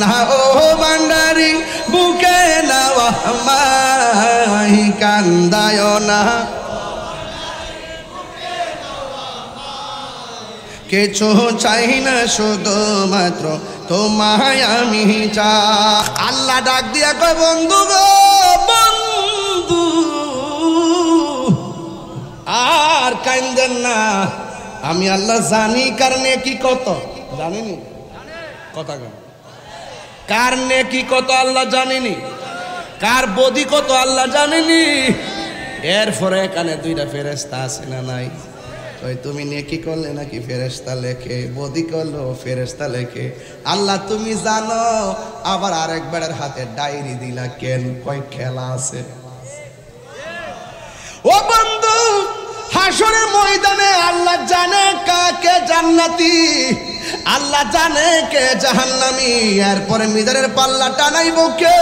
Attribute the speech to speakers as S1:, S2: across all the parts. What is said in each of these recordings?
S1: না ও ভান্ডারি বুকে নাও আমায় কান্দায় না কিছু চাই না শুধুমাত্র তোমায় আমি চাই। আল্লাহ ডাক দিয়া কয় বন্ধু গো বন্ধু আর কান্দেন না, আমি আল্লাহ জানি কারণে কি কত জানেনি কথা কার নেকি কত আল্লাহ জানেনি, কার বদি কত আল্লাহ জানেনি। এরপরে এখানে দুইটা ফেরেশতা আছে না নাই? ওই তুমি নেকি করলে নাকি ফেরেশতা লেখে, বদি করলো ফেরেশতা লেখে। আল্লাহ তুমি জানো, আবার আরেকবারের হাতে ডায়েরি দিলা কেন? কয় খেলা আছে। ও বন্ধু হাসরের ময়দানে আল্লাহ জানে কাকে জান্নাতি, আল্লাহ জানে কে জাহান্নামী। এরপরে মিজানের পাল্লা টানাইব কে?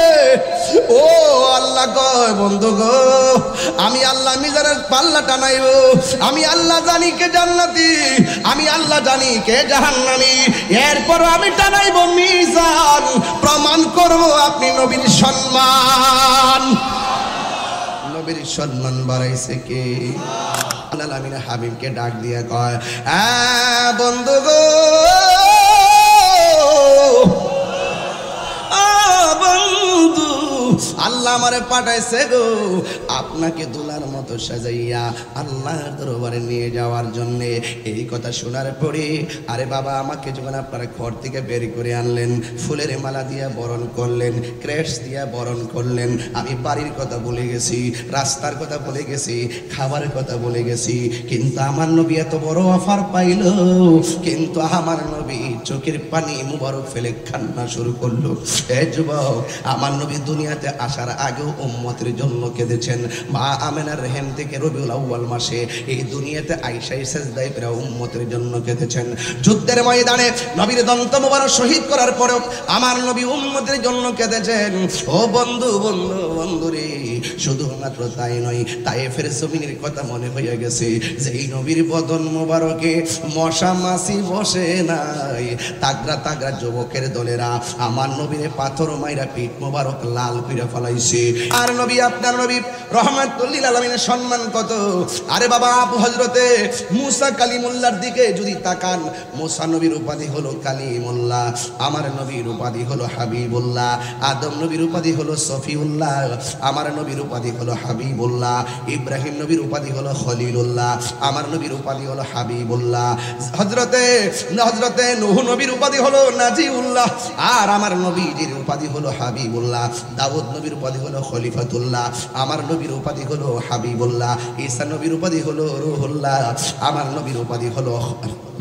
S1: ও আল্লাহ কয় বন্ধু গো আমি আল্লাহ মিজানের পাল্লা টানাইব, আমি আল্লাহ জানি কে জান্নাতি, আমি আল্লাহ জানি কে জাহান্নামী। এরপর আমি টানাইব মিজান, প্রমাণ করব আপনি নবীর সম্মান। নবীর সম্মান বাড়াইছে কে? আল্লাহ হাবিবকে ডাক দিয়া কয় বন্ধু গো বন্ধু আল্লাহ আমারে পাঠাইছে গো আপনাকে দুলার মতো সাজাইয়া আল্লাহর দরবারে নিয়ে যাওয়ার জন্যে। এই কথা শোনার পরে আরে বাবা আমাকে যখন আপনারা ঘর থেকে বের করে আনলেন, ফুলের মালা দিয়া বরণ করলেন, ক্রেস্ট দিয়া বরণ করলেন, আমি বাড়ির কথা বলে গেছি, রাস্তার কথা বলে গেছি, খাবারের কথা বলে গেছি, কিন্তু আমার নবী এত বড় অফার পাইল, কিন্তু আমার নবী চোখের পানি মুবারক ফেলে কান্না শুরু করলো। এ যুবক আমার নবী দুনিয়াতে আসার আগেও উম্মতের জন্য কেঁদেছেন। মা আমেনার রেহেম থেকে রবিউল আউয়াল মাসে এই দুনিয়াতে আয়েশায়ে সেজদায় পড়ে উম্মতের জন্য কেঁদেছেন। যুদ্ধের ময়দানে নবীর দন্ত মোবারক শহীদ করার পরেও আমার নবী উম্মতের জন্য কেঁদেছেন। ও বন্ধু বন্ধু বন্ধু রে, শুধুমাত্র তাই নয়, তায়েফের জমিনের কথা মনে হয়ে গেছে, যেই নবীর বদন মোবারকে মশা মাছি বসে নাই। তাগড়া তাগড়া যুবকের দলেরা আমার নবীর পাথর মাইরা পিঠ মোবারক লাল কইরা ফলাইছে। আর নবী আপনার নবী রহমাতুল লিল আলামিনের সম্মান কত! আরে বাবা হযরতে মুসা কালিমুল্লাহর দিকে যদি তাকান, মুসা নবীর উপাধি হলো কালিমুল্লাহ, আমার নবীর উপাধি হলো হাবিবুল্লাহ, আদম নবীর উপাধি হলো সফিউল্লাহ, আমার নবীর উপাধি হলো হাবিবুল্লাহ, ইব্রাহিম নবীর উপাধি হলো খলিলুল্লাহ, আমার নবীর উপাধি হলো হাবিবুল্লাহ, হযরতে নূহ নবীর উপাধি হলো নাজিউল্লাহ, আর আমার নবীর উপাধি হলো হাবিবুল্লাহ, দাউদ নবীর উপাধি হলো খলিফাতুল্লাহ, আমার নবীর উপাধি হলো হাবিবুল্লাহ, ঈসা নবীর উপাধি হলো রূহুল্লাহ, আমার নবীর উপাধি হলো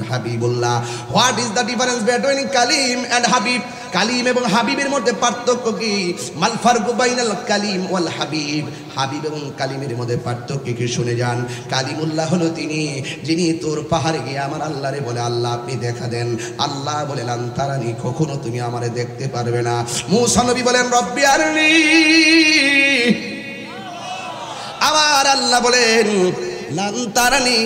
S1: হাবিবুল্লাহ। What is the difference between কালিম এন্ড হাবিব? কালিম এবং হাবিবের মধ্যে পার্থক্য কি? মাল ফারকু বাইনাল কালিম ওয়াল হাবিব। হাবিব এবং কালিমের মধ্যে পার্থক্য কি শুনে যান। কালিমুল্লাহ হলো তিনি যিনি তোর পাহাড়ে গিয়ে আমার আল্লাহরে বলে আল্লাহ আপনি দেখা দেন। আল্লাহ বলে লান তারানি, কখনো তুমি আমারে দেখতে পারবে না। মূসা নবী বলেন রব্বি আরনি, আমার আল্লাহ বলেন লান তারানি,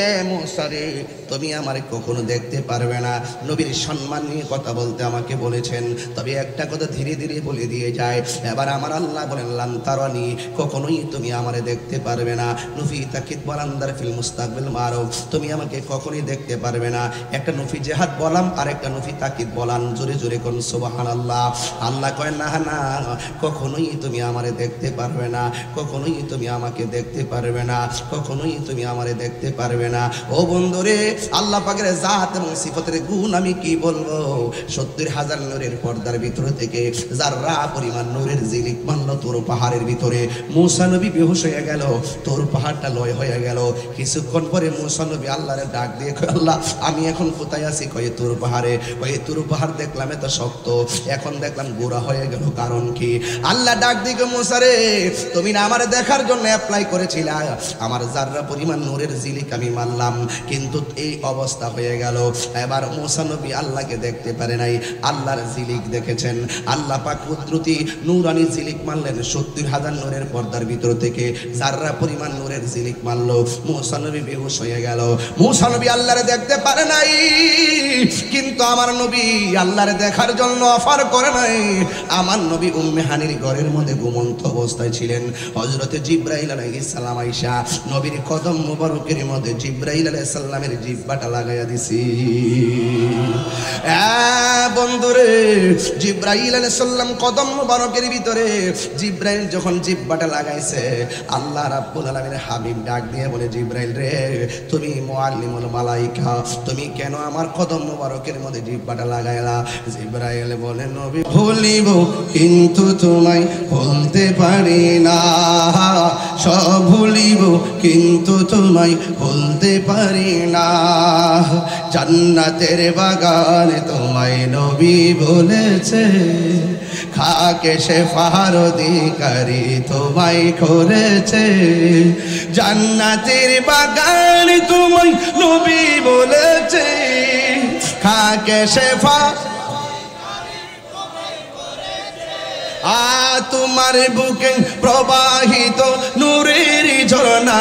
S1: এ মূসা রে তুমি আমারে কখনো দেখতে পারবে না। নবীর সম্মান নিয়ে কথা বলতে আমাকে বলেছেন, তবে একটা কথা ধীরে ধীরে বলে দিয়ে যায়। এবার আমার আল্লাহ বলেন লান তারানি, কখনোই তুমি আমারে দেখতে পারবে না। নফি তাকিদ বারান্দার ফিল মুস্তাকবিল মারুফ, তুমি আমাকে কখনোই দেখতে পারবে না। একটা নফি জিহাদ বলাম আর একটা নফি তাকিদ বলান, জোরে জোরে কোন সুবহানাল্লাহ। আল্লাহ কয় না না, কখনোই তুমি আমারে দেখতে পারবে না, কখনোই তুমি আমাকে দেখতে পারবে না, কখনোই তুমি আমারে দেখতে পারবে না। ও বন্ধুরে, আল্লাহ পাকের জাত এবং সিফতের গুণ আমি কি বলবো। ৭০,০০০ নূরের পর্দার ভিতর থেকে যাররা পরিমাণ নূরের জিলিক মানলো তোর পাহাড়ের ভিতরে। মূসা নবী বেহুশ হয়ে গেল, তোর পাহাড়টা লয় হয়ে গেল। কিছুক্ষণ পরে মূসা নবী আল্লাহরে ডাক দিয়ে কয় আল্লাহ আমি এখন কোথায় আছি? কয়ে তোর পাহাড়ে। কয়ে তোর পাহাড় দেখলাম এত শক্ত, এখন দেখলাম গোড়া হয়ে গেল, কারণ কি? আল্লাহ ডাক দিয়ে মূসা রে তুমি না আমার দেখার জন্য অ্যাপ্লাই করেছিলা, আমার যাররা পরিমাণ নূরের জিলিক আমি মানলাম, কিন্তু এই এই অবস্থা হয়ে গেল। এবার মুসা নবী আল্লাহকে দেখতে পারে নাই, আল্লাহর ঝিলিক দেখেছেন। আল্লাহ পাক কুদরতি নূরানি ঝিলিক মারলেন, 70,000 নূরের পর্দার ভিতর থেকে যাররা পরিমাণ নূরের ঝিলিক মারলো। মুসা নবী বেহুশ হয়ে গেল। মুসা নবী আল্লাহরে দেখতে পারে নাই, কিন্তু আমার নবী আল্লাহরে দেখার জন্য অফার করে নাই। আমার নবী উম্মে হানির ঘরের মধ্যে ঘুমন্ত অবস্থায় ছিলেন। হযরতে জিবরাইল আলাইহিস সালাম আয়েশা নবীর কদম মোবারকের মধ্যে জিবরাইল আলাইহিস সালামের জিহ্বাটা লাগাইয়া দিছি। বন্ধুরে, জিবরাইল আলাইহিস সালাম কদম মোবারকের ভিতরে জিবরাইল যখন জিহ্বাটা লাগাইছে, আল্লাহ রাব্বুল আলামিন হাবিব ডাক দিয়ে বলে, জিবরাইল রে, তুমি মুআল্লিমুল মালায়েকা, তুমি কেন আমার কদম মোবারকের মধ্যে জিহ্বাটা লাগাইলা? জিবরাইল বলে, নবী ভুলিব কিন্তু তোমায় ভুলতে পারি না, সব ভুলিব কিন্তু তোমায় ভুলতে পারি না। জান্নাতের বাগানে তোমায় নবী বলেছে, খাকে শেফার অধিকারী তোমায় করেছে। জান্নাতের বাগানে তোমায় নবী বলেছে, খাকে শেফা তোমার বুকে প্রবাহিত নূরের ঝরনা,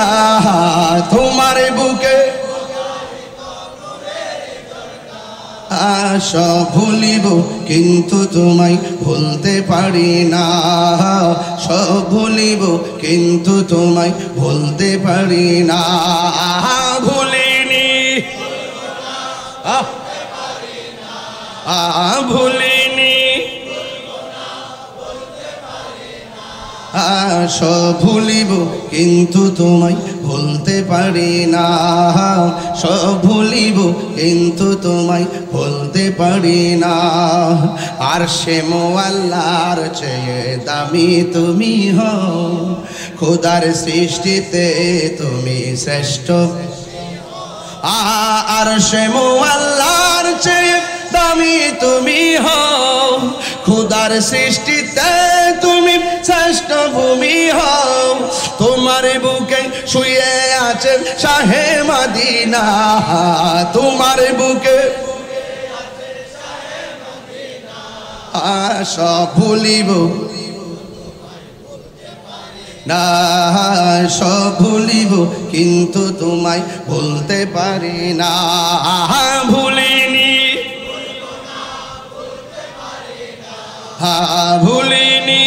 S1: তোমার বুকে সব ভুলিব কিন্তু তোমায় ভুলতে পারি না, সব ভুলিব কিন্তু তোমায় ভুলতে পারি না। ভুলিনি ভুলিনি সব ভুলিব কিন্তু তোমায় ভুলতে পারি না, সব ভুলিব কিন্তু তোমায় ভুলতে পারি না। আর সে মোয়াল্লার চেয়ে দামি তুমি হও, খোদার সৃষ্টিতে তুমি শ্রেষ্ঠ। আর সে মোয়াল্লার চেয়ে দামি তুমি হও, খোদার সৃষ্টিতে তুমি শ্রেষ্ঠ ভূমি হও। তোমার বুকে শুয়ে আছেন শাহে মদিনা, তোমার বুকে সব ভুলিব না, সব ভুলিব কিন্তু তোমায় ভুলতে পারি না। ভুলিনি ভুলিনি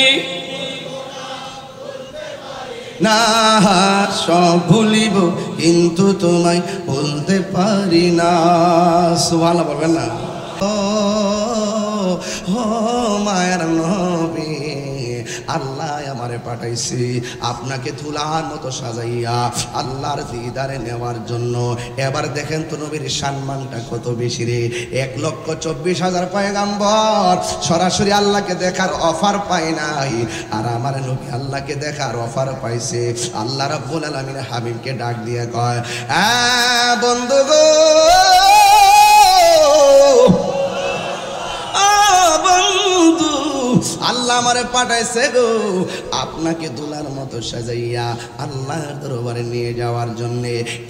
S1: না, সব ভুলিব কিন্তু তোমায় ভুলতে পারি না। সুবহানাল্লাহ বলবেন না? ও মায়ের নবী, আল্লাহ আমারে পাঠাইছি আপনাকে তুলার মতো সাজাইয়া আল্লাহর দিদারে নেওয়ার জন্য। এবার দেখেন তো নবীর সম্মানটা কত বেশি রে। 1,24,000 পয়গাম্বর সরাসরি আল্লাহকে দেখার অফার পায় নাই, আর আমার নবী আল্লাহকে দেখার অফার পাইছে। আল্লাহ রাব্বুল আলামিন হাবিবকে ডাক দিয়ে কয়, বন্ধু গো, বন্ধু, আল্লাহ আমারে পাঠাইছে গো আপনাকে দুলার মতো সাজাইয়া আল্লাহর দরবারে নিয়ে যাওয়ার জন্য।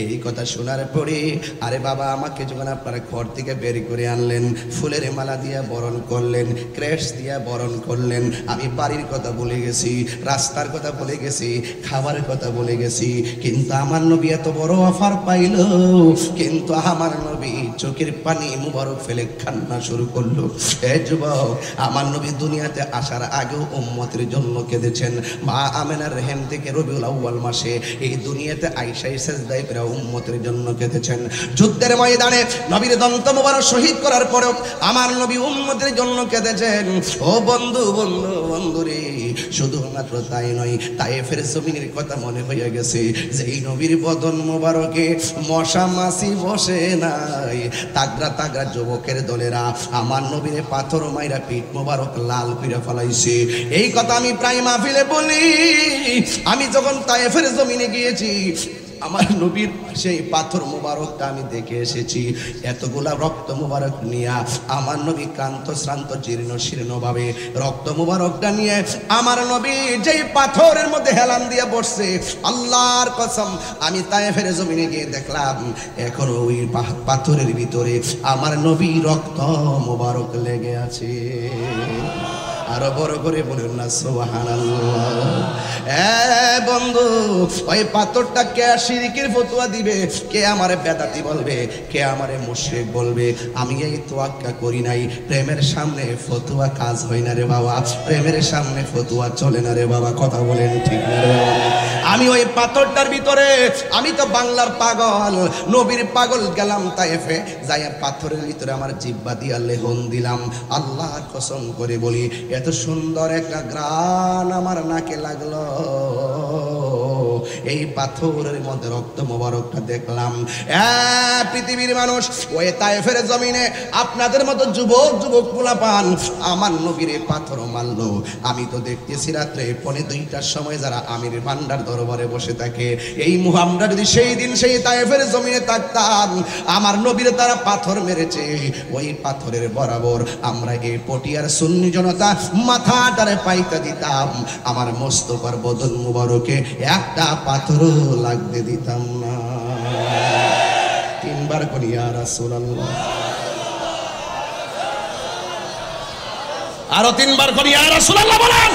S1: এই কথা শোনার পরে, আরে বাবা, আমাকে যখন আপনারা ঘর থেকে বের করে আনলেন, ফুলের মালা দিয়ে বরণ করলেন, ক্রেশ দিয়ে বরণ করলেন, আমি বাড়ির কথা বলে গেছি, রাস্তার কথা বলে গেছি, খাবারের কথা বলে গেছি, কিন্তু আমার নবী এত বড় অফার পাইল, কিন্তু আমার নবী চোখের পানি মুবারক ফেলে কান্না শুরু করলো। এ যুবক, আমার নবী দুনিয়াতে আসার আগেও উম্মতের জন্য কেঁদেছেন। মা আমেনার রেহেম থেকে রবিউল আউয়াল মাসে এই দুনিয়াতে আয়েশায়ে সেজদায় করে উম্মতের জন্য কেঁদেছেন। যুদ্ধের ময়দানে নবীর দন্ত মোবারক শহীদ করার পরেও আমার নবী উম্মতের জন্য কেঁদেছেন। ও বন্ধু, বন্ধু, বন্ধুরে, শুধুমাত্র তাই নয়, তায়েফের জমিনের কথা মনে হয়ে গেছে, যে এই নবীর বদন মোবারকে মশা মাছি বসে নাই। তাগড়া তাগড়া যুবকের দলেরা আমার নবীর পাথর মাইরা পিঠ মোবারক লাল করে ফেলাইছে। এই কথা আমি প্রায় মাহফিলে বলি। আমি যখন তায়েফের জমিনে গিয়েছি, আমার নবীর সেই পাথর মোবারকটা আমি দেখে এসেছি। এতগুলা রক্ত মোবারক নিয়ে আমার নবী ক্লান্ত শ্রান্ত জীর্ণ শীর্ণ ভাবে রক্ত মোবারকটা নিয়ে আমার নবী যেই পাথরের মধ্যে হেলান দিয়ে বসছে, আল্লাহর কসম আমি তায়েফের জমিনে গিয়ে দেখলাম এখনো ওই পাথরের ভিতরে আমার নবী রক্ত মোবারক লেগে আছে। আরো বড় করে বলুন না সুবহানাল্লাহ। বন্ধু, ওই পাথরটা কে শিরকের ফতোয়া দিবে, কে আমারে বেদাতি বলবে, কে আমারে মুশরিক বলবে, আমি এই তোয়াক্কা করি নাই। প্রেমের সামনে ফতোয়া কাজ হয় না রে বাবা, প্রেমের সামনে ফতোয়া চলে না রে বাবা, কথা বলেন ঠিক না রে বাবা? আমি ওই পাথরটার ভিতরে, আমি তো বাংলার পাগল, নবীর পাগল, গেলাম তায়েফে, যাইয়া পাথরের ভিতরে আমার জিহ্বা দিয়া লেহন দিলাম। আল্লাহর কসম করে বলি, এত সুন্দর একটা ঘ্রাণ আমার নাকে লাগলো। এই পাথরের মধ্যে রক্ত মোবারকটা দেখলাম। পৃথিবীর মানুষ, ওই তায়েফের জমিনে আপনাদের মতো যুবক যুবক পোলাপান আমার নবীর পাথর মারলো। আমি তো দেখতেছি রাত্রে 2:45টার সময় যারা আমির ভান্ডার দরবারে বসে থাকে, এই মুহাম্মদ যদি সেই দিন সেই তায়েফের জমিনে থাকতাম, আমার নবীর তারা পাথর মেরেছে, ওই পাথরের বরাবর আমরা এই পটিয়ার সুন্নি জনতা মাথাটারে পাইতে দিতাম, আমার মোস্তফার বদন মুবারকে একটা পাথরও লাগতে দিতাম না। 3 বার করি ইয়া রাসূলুল্লাহ, আরো 3 বার করি ইয়া রাসূলুল্লাহ বলেন।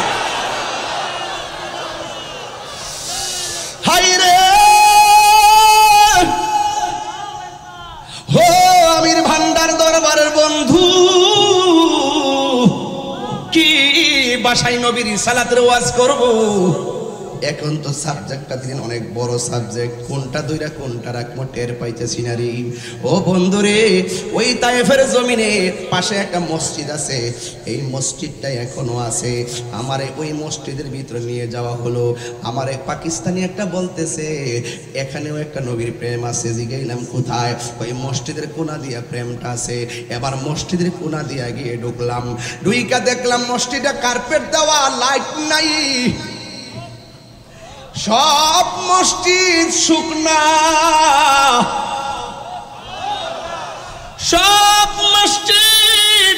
S1: হায় রে হো আমির ভান্ডার দরবারের বন্ধু, কি বাসায় নবীর সালাতের ওয়াজ করব। এখন তো সাবজেক্টটা দিন অনেক বড় সাবজেক্ট, কোনটা দুইটা কোনটা রাখবো টের পাইতেছি না রে। ও বন্ধুরে, ওই তায়েফের জমিনে পাশে একটা মসজিদ আছে, এই মসজিদটা এখনো আছে। আমারে ওই মসজিদের ভিতরে নিয়ে যাওয়া হলো। আমারে পাকিস্তানি একটা বলতেছে এখানেও একটা নবীর প্রেম আছে। জিগাইলাম কোথায়? ওই মসজিদের কোনা দিয়া প্রেমটা আছে। এবার মসজিদের কোনা দিয়া গিয়ে ঢুকলাম, ঢুইকা দেখলাম মসজিদে কার্পেট দেওয়া, লাইট নাই, সব মসজিদ শুকনা, সব মসজিদ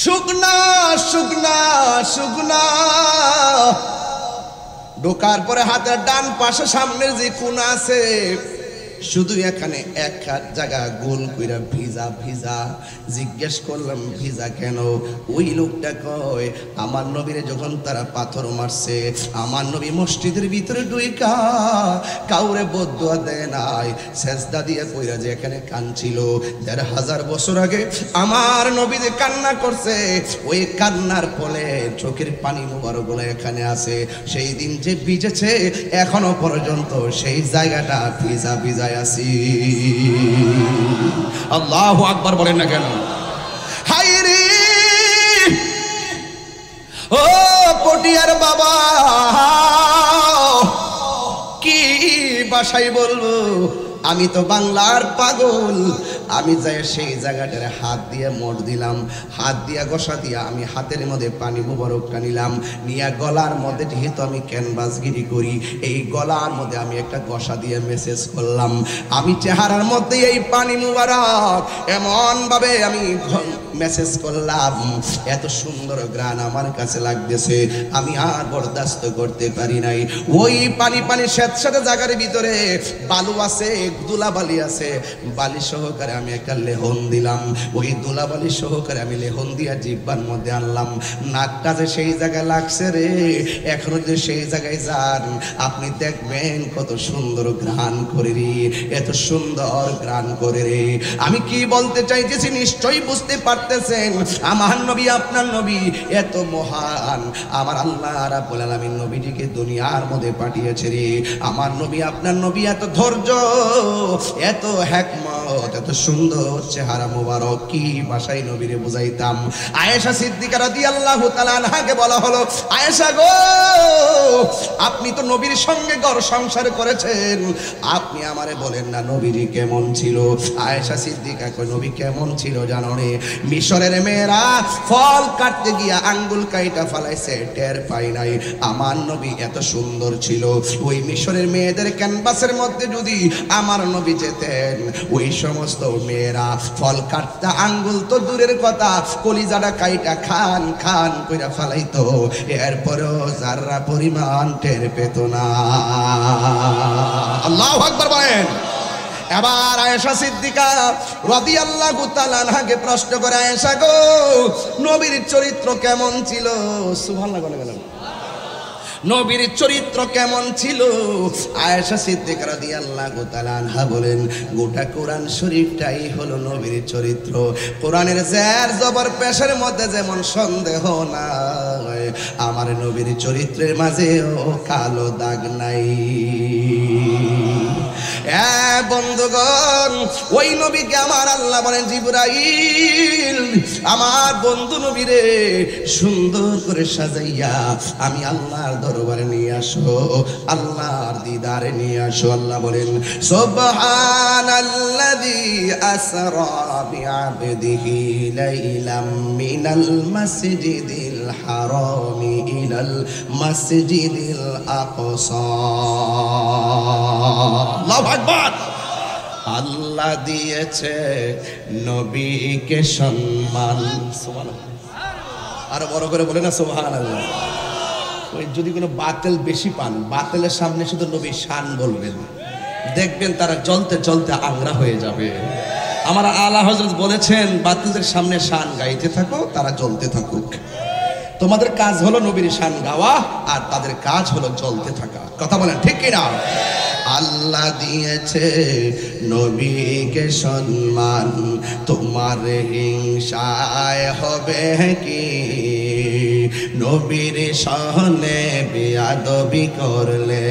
S1: শুকনা শুকনা শুকনা। ঢোকার পরে হাতের ডান পাশে সামনের যে কোণা আছে, শুধু এখানে এক জায়গা গোল কইরা ভিজা ভিজা। জিজ্ঞেস করলাম ভিজা কেন? ওই লোকটা কয় আমার নবীরে যখন তারা পাথর মারছে, আমার নবী মসজিদের ভিতরে ঢুইকা কাউরে বদদুয়া দেয় নাই, সেজদা দিয়ে কইরা যে এখানে কাঁদছিল। 1500 বছর আগে আমার নবী যে কান্না করছে, ওই কান্নার ফলে চোখের পানি মুবারকগুলো এখানে আছে। সেই দিন যে ভিজেছে এখনো পর্যন্ত সেই জায়গাটা ভিজা ভিজা আছি। আল্লাহু আকবার বলেন না কেন? হায় রে ও পটিয়ার বাবা, কি ভাষায় বলবো? আমি তো বাংলার পাগল। আমি যাই সেই জায়গাটার হাত দিয়ে মোড় দিলাম, হাত দিয়া ঘষা দিয়া আমি হাতের মধ্যে পানি মুবারকটা নিলাম, নিয়ে গলার মধ্যে যেহেতু আমি ক্যানভাসগিরি করি, এই গলার মধ্যে আমি একটা ঘষা দিয়ে মেসেজ করলাম। আমি চেহারার মধ্যে এই পানি মুবারক এমন ভাবে আমি মেসেজ করলাম, এত সুন্দর গ্রান আমার কাছে লাগতেছে, আমি আর বরদাস্ত করতে পারি নাই। ওই পানি পানি স্যাঁতস্যাঁতে জায়গার ভিতরে বালু আছে, ধুলাবালি আছে, বালি সহকারে আমি একটা লেহন দিলাম। ওই ধুলাবালি সহকারে আমি লেহন দিয়া জিহ্বার মধ্যে আনলাম। নাকটা যে সেই জায়গায় লাগছে রে, এখনো যদি সেই জায়গায় যান আপনি দেখবেন কত সুন্দর ঘ্রাণ করে রে, এত সুন্দর ঘ্রাণ করে রে। আমি কি বলতে চাইতেছি নিশ্চয়ই বুঝতে পারতেছেন। আমার নবী আপনার নবী এত মহান, আমার আল্লাহ রাব্বুল আলামিন নবীজিকে দুনিয়ার মধ্যে পাঠিয়েছে রে। আমার নবী আপনার নবী এত ধৈর্য, এত হিকমত, হযরত, এত সুন্দর চেহারা মোবারক, কি ভাষায় নবীরে বুঝাইতাম। আয়েশা সিদ্দিকা রাদিয়াল্লাহু তাআলা আনহাকে বলা হলো, আয়েশা গো, আপনি তো নবীর সঙ্গে ঘর সংসার করেছেন, আপনি আমারে বলেন না নবীজি কেমন ছিল। আয়েশা সিদ্দিকা কয়, নবী কেমন ছিল জানো রে? মিশরের মেয়েরা ফল কাটতে গিয়া আঙ্গুল কাইটা ফালাইছে, টের পাই নাই। আমার নবী এত সুন্দর ছিল, ওই মিশরের মেয়েদের ক্যানভাসের মধ্যে যদি আমার নবী যেতেন, ওই সমস্ত মেয়েরা ফল কাটতে আঙ্গুল তো দূরের কথা, কলিজাটা কাইটা খান খান কইরা ফালাইতো, এরপরেও যারা পরিমাণ টের পেত না। আল্লাহু আকবার বলেন। এবার আয়েশা সিদ্দিকা রাদিয়াল্লাহু তাআলা আনহাকে প্রশ্ন করে, আয়েশা গো, নবীর চরিত্র কেমন ছিল? সুবহানাল্লাহ বলে গেলাম। নবীর চরিত্র কেমন ছিল? আয়েশা সিদ্দিকা রাদিয়াল্লাহু তাআলা আনহা বলেন, গোটা কোরআন শরীফটাই হলো নবীর চরিত্র। কোরআনের জের জবর পেশের মধ্যে যেমন সন্দেহ নাই, আমার নবীর চরিত্রের মাঝেও কালো দাগ নাই। বন্ধুগণ, ওই নবীকে আমার আল্লাহ বলেন, জিবরাইল আমার বন্ধু নবীরে সুন্দর করে সাজাইয়া আমি আল্লাহর দরবারে নিয়ে আসো, আল্লাহর দিদারে নিয়ে আসো। আল্লাহ বলেন, সুবহানাল্লাযী আসরা বিআবদিহি লাইলাম মিনাল মাসজিদিল হারামি ইলাল মাসজিদিল আকসা। আল্লাহু আকবার। আল্লাহ দিয়েছে নবীকে সম্মান। সুবহানাল্লাহ। আর বড় করে বলে না সুবহানাল্লাহ। ওই যদি কোনো বাতিল বেশি পান, বাতিলের সামনে শুধু নবীর শান বলবেন, দেখবেন তারা জ্বলতে জ্বলতে আংরা হয়ে যাবে। আমার আলা হযরত বলেছেন, বাতিলদের সামনে শান গাইতে থাকো, তারা জ্বলতে থাকুক। তোমাদের কাজ হলো নবীর শান গাওয়া, আর তাদের কাজ হলো জ্বলতে থাকা। কথা বলেন ঠিক কিনা? আল্লাহ দিয়েছে নবীকে সম্মান, তোমার হিংসায় হবে কি? নবীর সহনে বেয়াদবি করলে,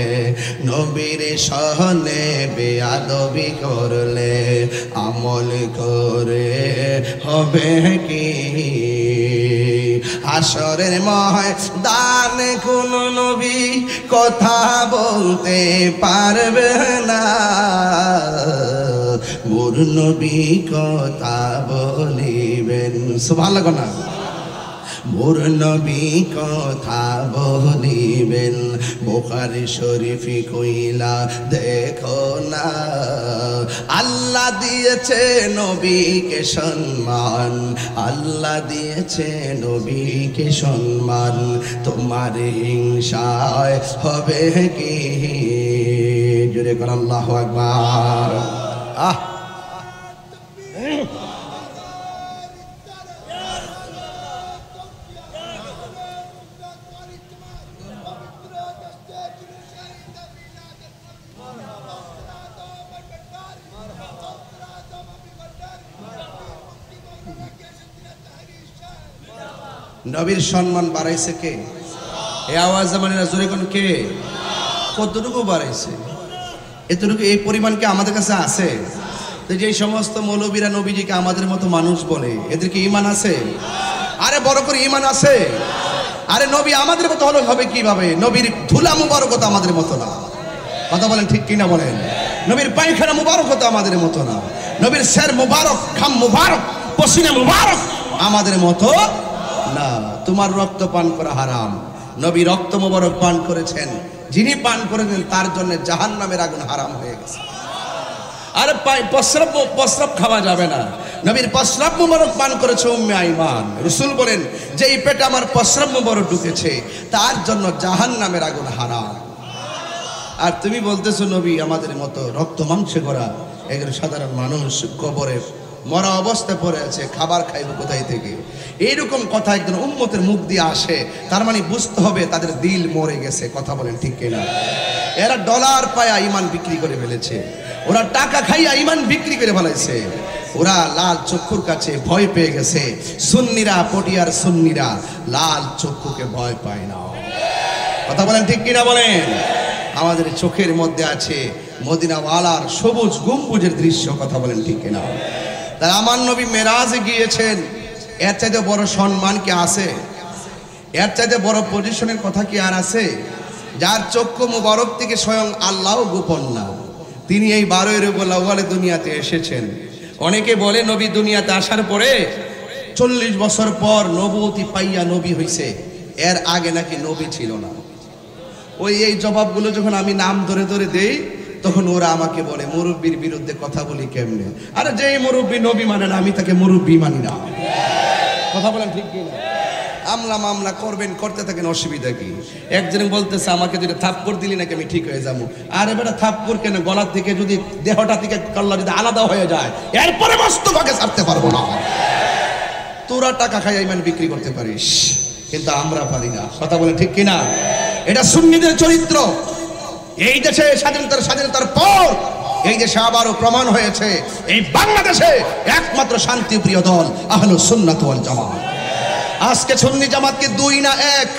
S1: নবীর সহনে বেয়াদবি করলে আমল করে হবে কি? হাসরের ময়দানে কোন নবী কথা বলতে পারবে না, মোর নবী কথা বলিবেন। সুবহানাল্লাহ না? মোর নবী কথা বলিবেন। বুখারী শরীফে কইলা দেখো না, আল্লাহ দিয়েছে নবীকে সম্মান, আল্লাহ দিয়েছে নবীকে সম্মান, তোমার হিংসায় হবে কি? জোরে কর আল্লাহু আকবার। নবীর সম্মান বাড়াইছে কে? এই আওয়াজ জামানিরা জোরে কোন কে? কতটুকু বাড়াইছে? এতটুকু, এই পরিমাণ কি আমাদের কাছে আছে? তো যে সমস্ত মৌলবীরা নবীজিকে আমাদের মতো মানুষ বলে, এদের কি ঈমান আছে? আরে বড় করে ঈমান আছে? আরে নবী আমাদের মতো হলো হবে কিভাবে? নবীর ধুলা মুবারক তো আমাদের মতো না। কথা বলেন ঠিক কিনা বলেন? নবীর পায়খানা মুবারক তো আমাদের মতো না। নবীর স্যার মুবারক, খাম মুবারক, পসিনা মুবারক আমাদের মতো না। তোমার রক্ত পান করা হারাম, নবী রক্ত মুবারক পান করেছেন, যিনি পান করেছেন তার জন্য জাহান্নামের আগুন হারাম হয়ে গেছে। আরে প্রস্রাব খাওয়া যাবে না, নবীর প্রস্রাব মুবারক পান করেছে উম্মে আইমান। রাসূল বলেন, যেই পেটে আমার প্রস্রাব মুবারক ঢুকেছে তার জন্য জাহান্নামের আগুন হারাম। আর তুমি বলতেছো নবী আমাদের মতো রক্ত মাংসে করা, এগুলো সাধারণ মানুষ কবরে মরা অবস্থায় পড়ে আছে, খাবার খাইব কোথায় থেকে? এইরকম কথা একজন উম্মতের মুখ দিয়ে আসে, তার মানে বুঝতে হবে তাদের দিল মরে গেছে। কথা বলেন ঠিক কিনা? এরা ডলার পায়া ইমান বিক্রি করে ফেলেছে, ওরা টাকা খাইয়া ইমান বিক্রি করে ফেলেছে, ওরা লাল চক্ষুর কাছে ভয় পেয়ে গেছে। সুন্নিরা, পটিয়ার সুন্নিরা লাল চক্ষুকে ভয় পায় না। কথা বলেন ঠিক কিনা বলেন? আমাদের চোখের মধ্যে আছে মদিনাওয়ালার সবুজ গম্বুজের দৃশ্য। কথা বলেন ঠিক কিনা? তাই আমার নবী মেরাজে গিয়েছেন, এর চাইতে বড় সম্মান কি আছে? এর চাইতে বড় পজিশনের কথা কি আর আছে? যার চক্ষু মুবারক থেকে স্বয়ং আল্লাহ গোপন না, তিনি এই 12 রবিউল আউয়ালে দুনিয়াতে এসেছেন। অনেকে বলে নবী দুনিয়াতে আসার পরে 40 বছর পর নবুয়তি পাইয়া নবী হইছে, এর আগে নাকি নবী ছিল না। এই জবাবগুলো যখন আমি নাম ধরে ধরে দেই, তখন ওরা আমাকে বলে মুরব্বীর বিরুদ্ধে কথা বলি কেমনে? আরে যেই মুরব্বী নবী মানে না, আমি তাকে মুরব্বী মানি না। কথা বলেন ঠিক কিনা? আমলা মামলা করবেন, করতে থাকেন, অসুবিধা কি? একজন বলতেছে আমাকে যদি থাপ্পড় দিলি নাকি আমি ঠিক হয়ে যাবো। আরে বেটা থাপ্পড় কেন, গলার থেকে যদি দেহটা থেকে কল্লা যদি আলাদা হয়ে যায়, এরপরে মস্তকে ছাড়তে পারবো না। তোরা টাকা খাই ইমান বিক্রি করতে পারিস, কিন্তু আমরা পারি না। কথা বলে ঠিক কিনা? এটা সুন্নিদের চরিত্র। এই দেশে স্বাধীনতার পর এই দেশে আবারও প্রমাণ হয়েছে, এই বাংলাদেশে একমাত্র শান্তিপ্রিয় দল আহলুস সুন্নাত ওয়াল জামাত। আজকে সুন্নি জামাত কি 2 না 1?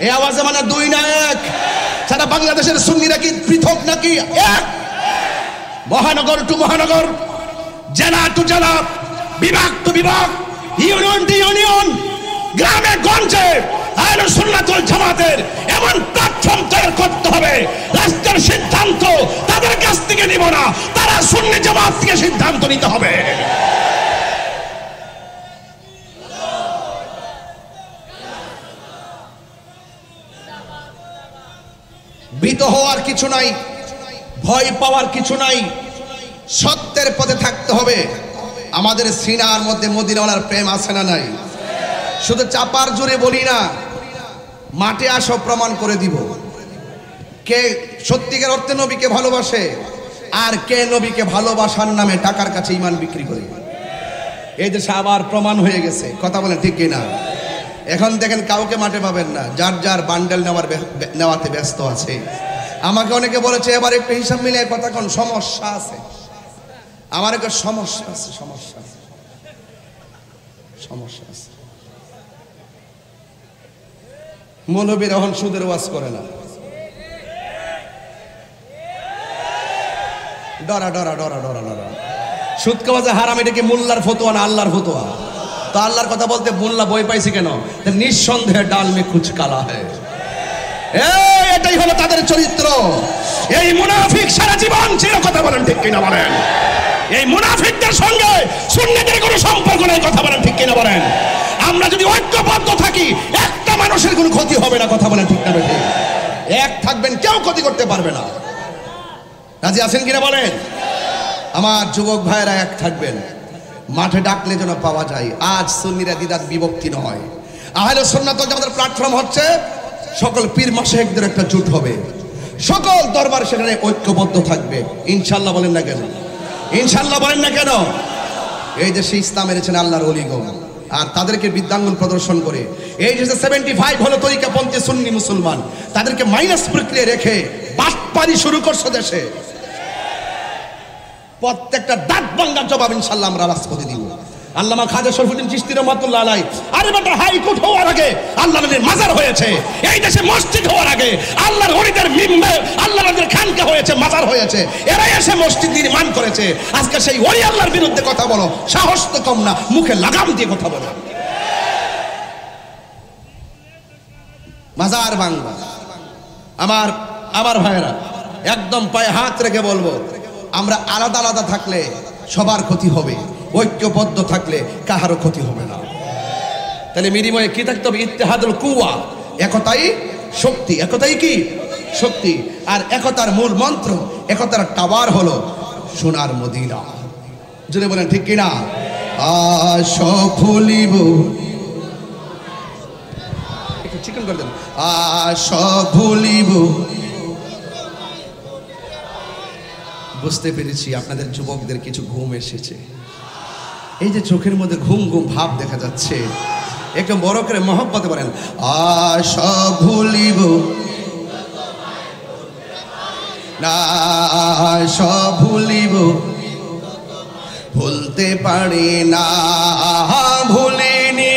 S1: এই আওয়াজে মানে 2 না 1? সারা বাংলাদেশের সুন্নিরা কি পৃথক নাকি? এক। মহানগর টু মহানগর, জেলা টু জেলা, বিভাগ টু বিভাগ, ইউনিয়ন টু ইউনিয়ন, গ্রামে গঞ্জে আহলুস সুন্নাত ওয়াল জামাতের এমন প্ল্যাটফর্ম তৈরি করতে হবে, রাষ্ট্রের সিদ্ধান্ত তাদের কাছ থেকে নিব না, তারা সুন্নি জামাত থেকে সিদ্ধান্ত নিতে হবে। ভীত হওয়ার কিছু নাই, ভয় পাওয়ার কিছু নাই, সত্যের পথে থাকতে হবে। আমাদের সিনার মধ্যে মদিনাওয়ালার প্রেম আছে না নাই? শুধু চাপার জোরে বলি না, মাঠে আসো প্রমাণ করে দিব কে সত্যিকার অর্থে নবীকে ভালোবাসে আর কে নবীকে ভালোবাসার নামে টাকার কাছে ঈমান বিক্রি করে। এই দেশে আবার প্রমাণ হয়ে গেছে। কথা বলেন ঠিক কিনা? এখন দেখেন কাউকে মাঠে পাবেন না, যার যার বান্ডেল নেওয়াতে ব্যস্ত আছে। আমাকে অনেকে বলেছে এবার একটু হিসাব মিলিয়ে কথা কোন সমস্যা আছে। আমার একটা সমস্যা আছে, সমস্যা আছে। মৌলবীর এখন সুদের ওয়াজ করে না, ডরা ডরা ডরা ডরা ডরা। সুদ খাওয়া যে হারাম, এটা কি মোল্লার ফতোয়া না আল্লাহর ফতোয়া? তো আল্লাহর কথা বলতে মোল্লা বই পাইছে কেন? নিঃসন্দেহে ডাল মে কুছ কালা হয়। এটাই হলো তাদের চরিত্র। এই মুনাফিক সারা জীবন ছিল। কথা বলেন ঠিক কিনা বলেন? এই মুনাফিকদের সঙ্গে সুন্নিদের কোনো সম্পর্ক নেই। কথা বলেন ঠিক কিনা বলেন? আমরা যদি ঐক্যবদ্ধ থাকি, একটা মানুষের কোনো ক্ষতি হবে না। কথা বলেন ঠিক না বেঠিক? এক থাকবেন, কেউ ক্ষতি করতে পারবে না। রাজি আছেন কিনা বলেন? আমার যুবক ভাইয়েরা এক থাকবেন, মাঠে ডাকলে যেন পাওয়া যায়। আজ সুন্নিরা দ্বিধাত বিভক্তি নয়। আহলে সুন্নাত ওয়াল জামাতের প্ল্যাটফর্ম হচ্ছে সকল পীর মাশায়েখদের একটা জোট হবে, সকল দরবার সেখানে ঐক্যবদ্ধ থাকবে। ইনশাআল্লাহ বলেন না কেন? ইনশাআল্লাহ বলেন না কেন? এই দেশে ইসলাম এনেছেন আল্লাহর ওলিগণ, আর তাদেরকে বিদ্যাঙ্গন প্রদর্শন করে এই যে 75 হলো তরিকাপন্থী সুন্নি মুসলমান, তাদেরকে মাইনাস প্রক্রিয়া রেখে বাটপারি শুরু করছে দেশে। প্রত্যেকটা দাঁত ভাঙার জবাব ইনশাআল্লাহ আমরা রাজপথে দিব। আল্লামা খাজা শরফুদ্দীন চিশতি রাহমাতুল্লাহ আলাইহি, আরে বেটা হাইকোর্ট হওয়ার আগে আল্লাহর নবীর মাজার হয়েছে, এই দেশে মসজিদ হওয়ার আগে আল্লাহর ওলিদের মিম্বার, আল্লাহর নবীর খানকা হয়েছে, মাজার হয়েছে, এরা এসে মসজিদ নির্মাণ করেছে। আজকে সেই ওলি আল্লাহর বিরুদ্ধে কথা বলো, সাহস তো কম না, মুখে লাগাম দিয়ে কথা বলো। মাজার ভাঙবা। আমার ভাইয়েরা, একদম পায়ে হাত রেখে বলবো, আমরা আলাদা আলাদা থাকলে সবার ক্ষতি হবে, ঐক্যবদ্ধ থাকলে কাহারও ক্ষতি হবে না। তাহলে বিনিময়ে কি থাকতে হবে? ইত্তেহাদুল কুওয়া, একতাই শক্তি। একতাই কি শক্তি? আর একতার মূল মন্ত্র, একতার টাওয়ার হলো সোনার মদিনা। যদি বলেন ঠিক কিনা? আসো ভুলিব, একটু চিকন করে দেন। আসো ভুলিব। বুঝতে পেরেছি আপনাদের যুবকদের কিছু ঘুম এসেছে। এই যে চোখের মধ্যে ঘুম ঘুম ভাব দেখা যাচ্ছে, একটু বড় করে মহব্বতে বলেন, আশা ভুলিব না, আশা ভুলিব, ভুলতে পারি না, ভুলিনি,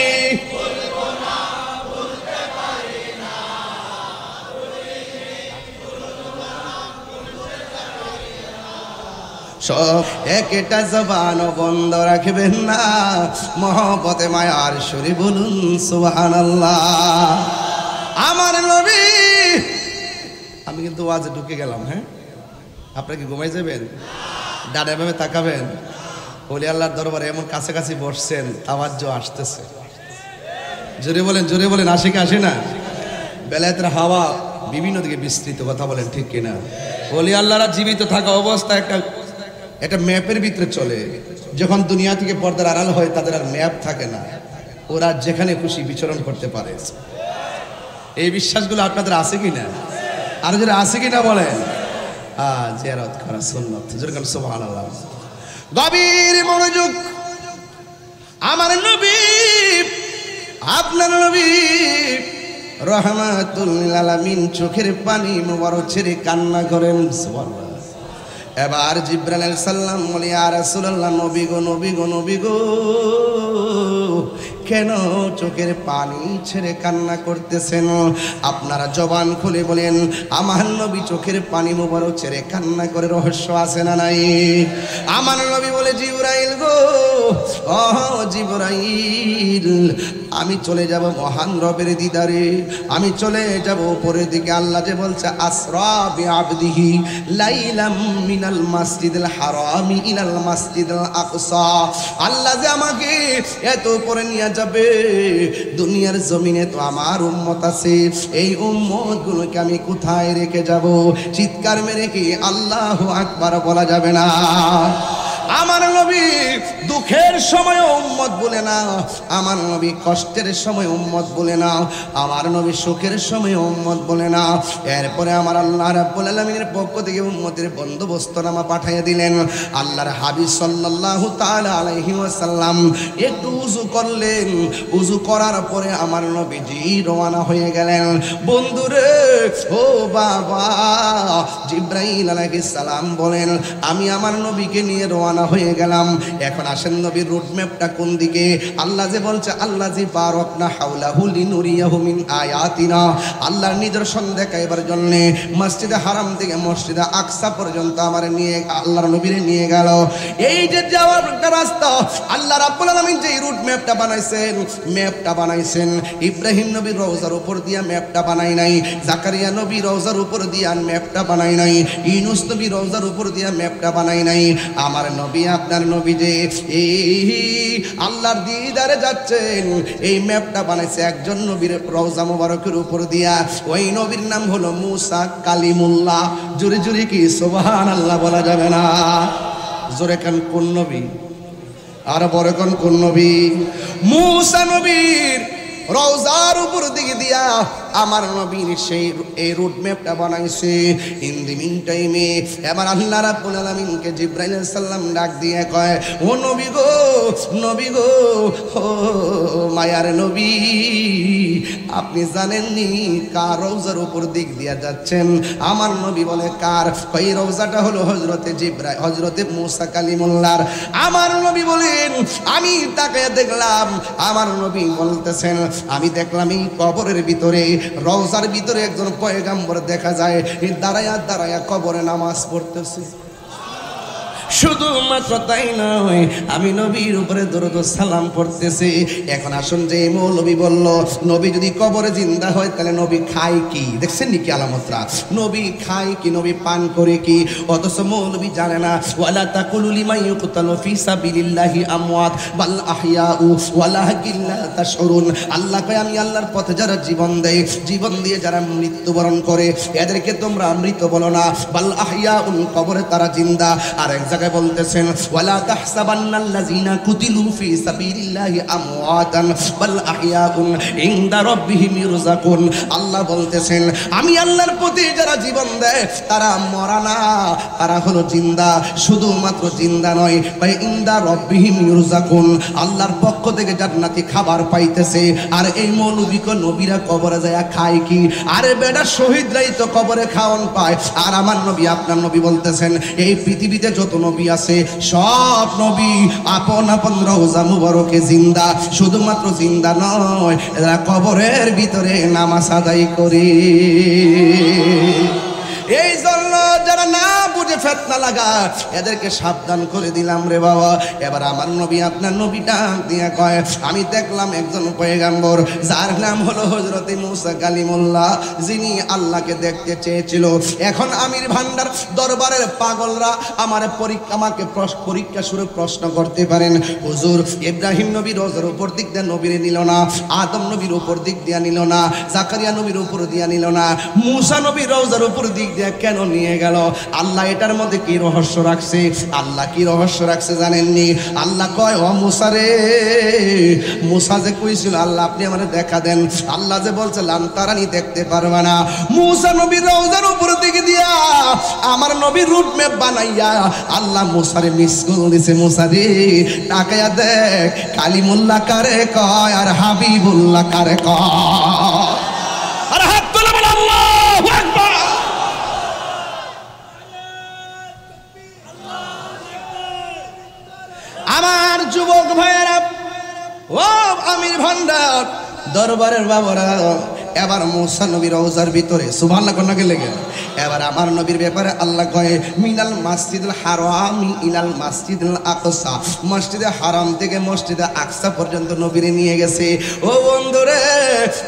S1: সব একটা জবানও বন্ধ রাখবেন না, মহব্বতে মায়ার সুরে বলুন সুবহানাল্লাহ। আমার নবী, আমি কিন্তু ওয়াজে ঢুকে গেলাম। হ্যাঁ, আপনারা কি ঘুমাই যাবেন? ডানে ভাবে তাকাবেন। ওলি আল্লাহর দরবারে এমন কাছাকাছি বসছেন, তাওয়াজ্জু আসতেছে। জোরে বলেন, জোরে বলেন, আসে কি আসে না? বেলায়েতের হাওয়া বিভিন্ন দিকে বিস্তৃত, কথা বলেন ঠিক কিনা? ওলি আল্লাহরা জীবিত থাকা অবস্থা একটা ম্যাপের ভিতরে চলে। যখন দুনিয়া থেকে পর্দার আড়াল হয়, তাদের আর ম্যাপ থাকে না, ওরা যেখানে খুশি বিচরণ করতে পারে। এই বিশ্বাসগুলো আপনাদের আছে কিনা? আর যারা আছে কিনা বলেন। জিয়ারত করা সুন্নাত, যেরকম সুবহানাল্লাহ। গভীর মনোযোগ। আমার নবী, আপনার নবী রহমাতুল লিল আলামিন চোখের পানি মোবারক ছেড়ে কান্না করেন। সুবহানাল্লাহ। এবার জিবরাইল আলাইহিস সালাম বলে, ইয়া রাসূলুল্লাহ, নবী গো, নবী গো, নবী গো, কেন চোখের পানি ছেড়ে কান্না করতেছেন? আপনারা জবান খুলে বলেন, আমার নবী চোখের পানি মোবারক ছেড়ে কান্না করে রহস্য আছে না নাই? আমার নবী বলে, জিবরাইল গো, ও জিবরাইল, আমি চলে যাব মহান রবের দিদারে, আমি চলে যাব উপরের দিকে। আল্লাহ যে বলছে, আসরা বিআবদিহি লাইলাম মিনাল মাসজিদিল হারামি ইলাল মাসজিদিল আকসা। আল্লাহ যে আমাকে এত উপরে নিয়ে যাবে, দুনিয়ার জমিনে তো আমার উম্মত আছে, এই উম্মত গুলোকে আমি কোথায় রেখে যাব? চিৎকার মেরে কি আল্লাহু আকবার বলা যাবে না? আমার নবী দুঃখের সময় উম্মত বলে না, আমার নবী কষ্টের সময় উম্মত বলে না, আমার নবী সুখের সময় উম্মত বলে না। এরপরে আমার আল্লাহ রাব্বুল আলামিনের পক্ষ থেকে উম্মতের বন্দোবস্তনামা পাঠিয়ে দিলেন। আল্লাহর হাবিব সাল্লাল্লাহু তাআলা আলাইহি ওয়াসাল্লাম একটু উযু করলেন। উযু করার পরে আমার নবীজি রওনা হয়ে গেলেন। বন্ধুরে, ও বাবা, জিবরাইল আলাইহিস সালাম বলেন, আমি আমার নবীকে নিয়ে রওনা হয়ে গেলাম। এখন আসেন, নবীর রুট ম্যাপটা কোন দিকে? আল্লাহ যে বলছে, আল্লাহ জি বারাকনা হাওলাহু লিনুরিয়াহু মিন আয়াতিনা, আল্লাহর নিদর্শন দেখাইবার জন্য মসজিদে হারাম থেকে মসজিদে আকসা পর্যন্ত আমার নিয়ে আল্লাহর নবীরে নিয়ে গেল। এই যে যাওয়ার একটা রাস্তা, আল্লাহ রাব্বুল আলামিন যে রুট ম্যাপটা বানাইছেন, ইব্রাহিম নবীর রওজার উপর দিয়া ম্যাপটা বানাই নাই, জাকারিয়া নবীর রওজার উপর দিয়া ম্যাপটা বানাই নাই, ইউনূস নবীর রওজার উপর দিয়া ম্যাপটা বানাই নাই। আমার নবী, আপনার নবী যে এই আল্লাহর দিদারে যাচ্ছেন, এই ম্যাপটা বানাইছে একজন নবীর রওজা মোবারকের উপর দিয়া। ওই নবীর নাম হলো মুসা কালিমুল্লাহ। জোরে জোরে কি সুবহানাল্লাহ বলা যাবে না? জোরে কান কোন নবী? আর বড় কোন নবী? মুসা নবীর রওজার উপর দিকে দিয়া আমার নবীর সেই এই রুট ম্যাপটা বানাইছে। ইন দি মিন টাইমে এবার আল্লাহ রাব্বুল আলামিনকে জিবরাইল আলাইহিস সালাম ডাক দিয়ে কয়, ও নবী গো, নবী গো, ও মায়ার নবী, আপনি জানেননি কার রওজার উপর দিক দিয়া যাচ্ছেন? আমার নবী বলে, কার? এই রওজাটা হলো হযরতে জিবরাইল, হযরতে মুসা কালিমুল্লাহর। আমার নবী বলেন, আমি তাকে দেখলাম। আমার নবী বলতেছেন, আমি দেখলাম এই কবরের ভিতরে, রওজার ভিতরে একজন পয়গাম্বর দেখা যায়, দাঁড়ায়া দাঁড়ায়া কবরে নামাজ পড়তেছে। শুধুমাত্র তাই নয়, আমি নবীর উপরে দরুদ ও সালাম পড়তেছি। এখন আসুন, যে মৌলবী বলল নবী যদি কবরে জিন্দা হয়, তাহলে নবী খায় কি? দেখছেন নাকি আলামতরা? নবী খায় কি, নবী পান করে কি? অথচ মৌলবী জানে না। ওয়ালা তাকুলু লিমান ইউকতালু ফি সাবিলিল্লাহি আমওয়াত বাল আহইয়াউ ওয়ালাকিন লা তাশউরুন। আল্লাহ কয়, আমি আল্লাহর পথে যারা জীবন দেয়, জীবন দিয়ে যারা মৃত্যুবরণ করে, এদেরকে তোমরা মৃত বলো না, বাল আহইয়াউন, কবরে তারা জিন্দা। আর এক বলতেছেন, ওয়ালা তাহসাবান্নাল্লাযিনা কুতিলু ফি সাবিলিল্লাহি আমওয়াতান বাল আহইয়াউন ইনদা রাব্বিহিম ইরযাকুন। আল্লাহ বলতেছেন, আমি আল্লাহর পথে যারা জীবন দেয় তারা মরা না, তারা হলো জিন্দা। শুধুমাত্র জিন্দা নয়, ভাই ইনদা রাব্বিহিম ইরযাকুন, আল্লাহর পক্ষ থেকে জান্নাতি খাবার পাইতেছে। আর এই মৌলবীকে নবীরা কবরে যায় খায় কি? আরে বেটা, শহীদরাই তো কবরে খাওয়ান পায়। আর আমার নবী, আপনার নবী বলতেছেন, এই পৃথিবীতে যত নবী আছে, সব নবী আপন আপন রওজা মুবারকে জিন্দা। শুধুমাত্র জিন্দা নয়, এরা কবরের ভিতরে নামাজ আদায় করে। এই জন্য যারা না বুঝে মধ্যে ফিতনা লাগা, এদেরকে সাবধান করে দিলাম রে বাবা। এবার আমার নবী আপনার নবীটা দিয়া কয়, আমি দেখলাম একজন পয়গম্বর যার নাম হলো হযরতে মুসা কালিমুল্লাহ, যিনি আল্লাহকে দেখতে চেয়েছিল। এখন আমির ভান্ডার দরবারের পাগলরা আমাকে পরীক্ষা শুরু প্রশ্ন করতে পারেন, হুজুর ইব্রাহিম নবী রোজার উপর দিক দিয়ে নবীরে নিল না, আদম নবীর উপর দিক দিয়া নিল না, জাকারিয়া নবীর উপর দিয়া নিল না, মুসা নবী রোজার উপর দিক দিয়ে কেন নিয়ে গেল? আল্লাহ এটার মধ্যে কি রহস্য রাখছে? আল্লাহ কি রহস্য রাখছে জানেননি? আল্লাহ কয়, ও মুসা রে, মুসা যে কইছিল আল্লাহ আপনি আমারে দেখা দেন, আল্লাহ যে বলছে লান্তারানি দেখতে পারবে না, মুসা নবীর রওজার উপর দিকে দিয়া আমার নবীর রুট ম্যাপ বানাইয়া আল্লাহ মুসারে মিস কল দিছে। মুসা রে তাকায়া দেখ, কালিমুল্লাহ কারে কয় আর হাবিবুল্লাহ কারে কয়। আর হাত তুলে বল আল্লাহু আকবার। আমার যুবক ভাইয়েরা, ও আমির ভান্ডার দরবারের বাবারা, এবার মুসা নবীর রওজার ভিতরে সুবহানাল্লাহ কোনকে লেগে, এবার আমার নবীর ব্যাপারে আল্লাহ কয়, মিনাল মাসজিদুল হারামি ইলাল মাসজিদুল আকসা, মসজিদে হারাম থেকে মসজিদে আকসা পর্যন্ত নবীরে নিয়ে গেছে। ও বন্ধু রে,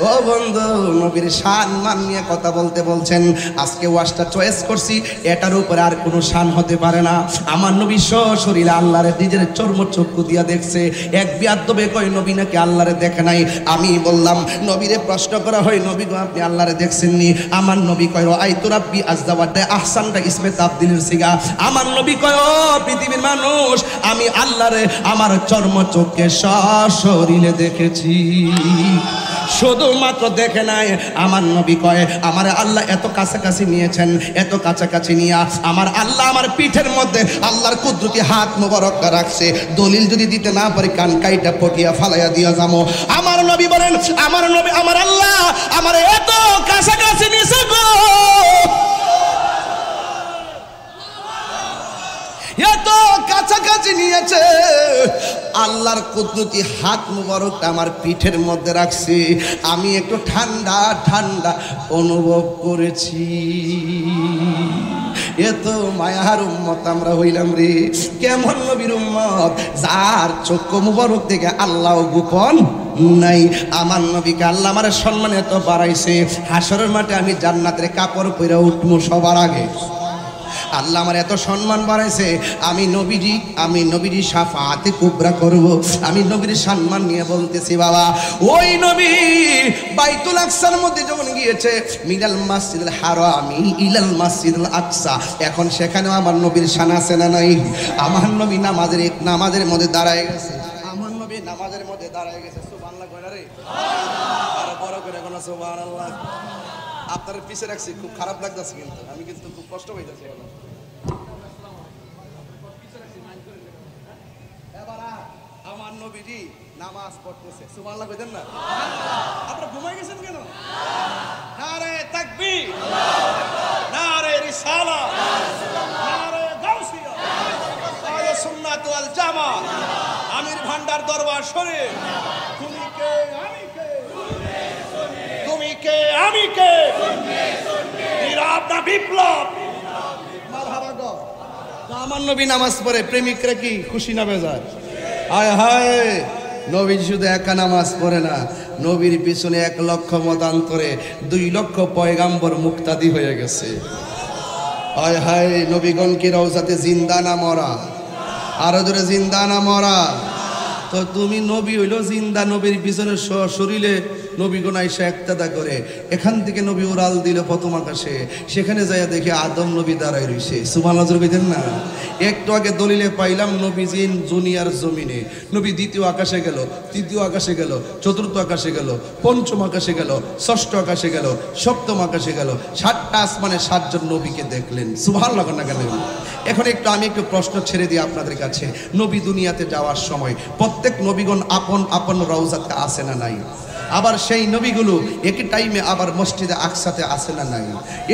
S1: ও বন্ধু, নবীর শান মান নিয়ে কথা বলতে বলছেন। আজকে ওয়াজটা চয়েস করছি, এটার উপরে আর কোনো শান হতে পারে না। আমার নবী সশরীরে আল্লাহরে নিজের চর্মচক্ষু দিয়া দেখছে। এক বিয়াদ্দবে কয় নবী নাকি আল্লাহরে দেখে নাই। আমি বললাম, নবীরে প্রশ্ন করা হয়, নবী গো আপনি আল্লাহরে দেখছেননি? আমার নবী কয়, আইতু রাব্বি আযজা ওয়া জাল্লা, আহসানটা ইসমে তাবদীলের সিগা। আমার নবী কয়, ও পৃথিবীর মানুষ, আমি আল্লাহরে আমার চর্মচক্ষে সশরীরে দেখেছি। শুধুমাত্র দেখে নাই, আমার নবী কয়, আমার আল্লাহ এত কাছাকাছি নিয়েছেন, এত কাছাকাছি নিয়া আমার আল্লাহ আমার পিঠের মধ্যে আল্লাহর কুদরতি হাত মোবারক রাখছে। দলিল যদি দিতে না পারি কান কাইটা পটিয়া ফালাইয়া দিয়া যাবো। আমার নবী বলেন, আমার নবী আমার আল্লাহ আমার এত কাছাকাছি নিয়েছে গো, এত কাছাকাছি নিয়েছে, আল্লাহর কুদরতি হাত মুবারকটা আমার পিঠের মধ্যে রাখছি। আমি একটু ঠান্ডা ঠান্ডা অনুভব করেছি। এত মায়ার উম্মত আমরা হইলাম রে। কেমন নবীর উম্মত, যার চক্ষু মুবারক থেকে আল্লাহ গোপন নাই। আমার নবীকে আল্লাহ আমার সম্মান এত বাড়াইছে, হাসরের মাঠে আমি জান্নাতের কাপড় পরে উঠবো সবার আগে। আল্লাহ আমার এত সম্মান বাড়াইছে, আমি নবীজি শাফাআতে কুবরা করব। আমি নবীর সম্মান নিয়ে বলতেছি, বাবা ওই নবী বাইতুল আকসার মধ্যে যখন গিয়েছে, মিনাল মাসজিদুল হারামি ইলাল মাসজিদুল আকসা, এখন সেখানেও আমার নবীর শান আছে না নাই? আমার নবী নামাজের মধ্যে দাঁড়ায় গেছে, আমার নবী নামাজের মধ্যে দাঁড়ায় গেছে। সুবহানাল্লাহ কইরা রে, আরো বড় করে কোন সুবহানাল্লাহ। আপনার পিছে রাখছি, খুব খারাপ লাগতেছে, কিন্তু আমি কিন্তু খুব কষ্ট পাইতেছি। আমার নবীজি নামাজ পড়তেছে, সুবহানাল্লাহ কইতেন না? আপনারা ঘুমাই গেছেন কেন? নারে তাকবীর, নারে রিসালাত, নারে গাউসিয়া, আহলে সুন্নাত ওয়াল জামাত, আমির ভান্ডার দরবার শরীফ। তুমি কে আমি কে, তুমি কে আমি কে, নিরাপদ বিপ্লব। মারহাবা গো। আমার নবী নামাজ পড়ে, প্রেমিকরা কি খুশি না বেজার? হায় হায়, নবী শুধু একা নামাজ পড়ে না, নবীর পিছনে 1 লক্ষ মতান্তরে 2 লক্ষ পয়গাম্বর মুক্তাদি হয়ে গেছে। হায় হায়, নবীগণ কি রওজাতে জিন্দা না মরা? আরো জোরে জিন্দা না মরা? তো তুমি নবী হইলো জিন্দা, নবীর পিছনে শরীরে নবীগণ আইসা একতাদা করে। এখান থেকে নবী উড়াল দিল প্রথম আকাশে, সেখানে যাইয়া দেখে আদম নবী দাঁড়ায় রইছে। সুবহানাল্লাহ কইতেন না? একটু আগে দলিলে পাইলাম নবীজি দুনিয়ার জমিনে, নবী দ্বিতীয় আকাশে গেল, তৃতীয় আকাশে গেল, চতুর্থ আকাশে গেল, পঞ্চম আকাশে গেল, ষষ্ঠ আকাশে গেল, সপ্তম আকাশে গেল। 7টা আসমানে 7 জন নবীকে দেখলেন। সুবহানাল্লাহ না কেন? এখন আমি একটু প্রশ্ন ছেড়ে দিই আপনাদের কাছে। নবী দুনিয়াতে যাওয়ার সময় প্রত্যেক নবীগণ আপন আপন রওজাতে আসে না নাই? আবার সেই নবীগুলো একই টাইমে আবার মসজিদে আকসাতে আসে না নাই?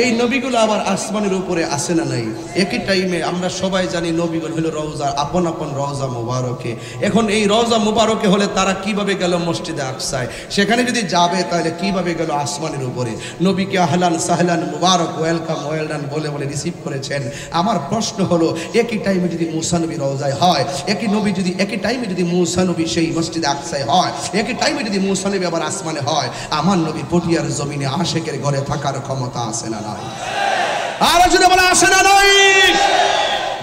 S1: এই নবীগুলো আবার আসমানের উপরে আসে না নাই? একই টাইমে আমরা সবাই জানি নবীগুলো হলো রওজা, আপন আপন রওজা মুবারকে। এখন এই রওজা মুবারকে হলে তারা কিভাবে গেল মসজিদে আকসায়? সেখানে যদি যাবে তাহলে কিভাবে গেল আসমানের উপরে? নবীকে আহলান সাহলান মুবারক, ওয়েলকাম ওয়েলডান বলে বলে রিসিভ করেছেন। আমার প্রশ্ন হলো, একই টাইমে যদি মুসা নবী রওজায় হয়, একই টাইমে যদি মুসা নবী সেই মসজিদে আকসায় হয়, একই টাইমে যদি মুসা নবী আবার আসমানে হয়, আমার নবী পটিয়ার জমিনে আশেকের ঘরে থাকার ক্ষমতা আছে না নাই? আর যদি বলে আসে না নাই?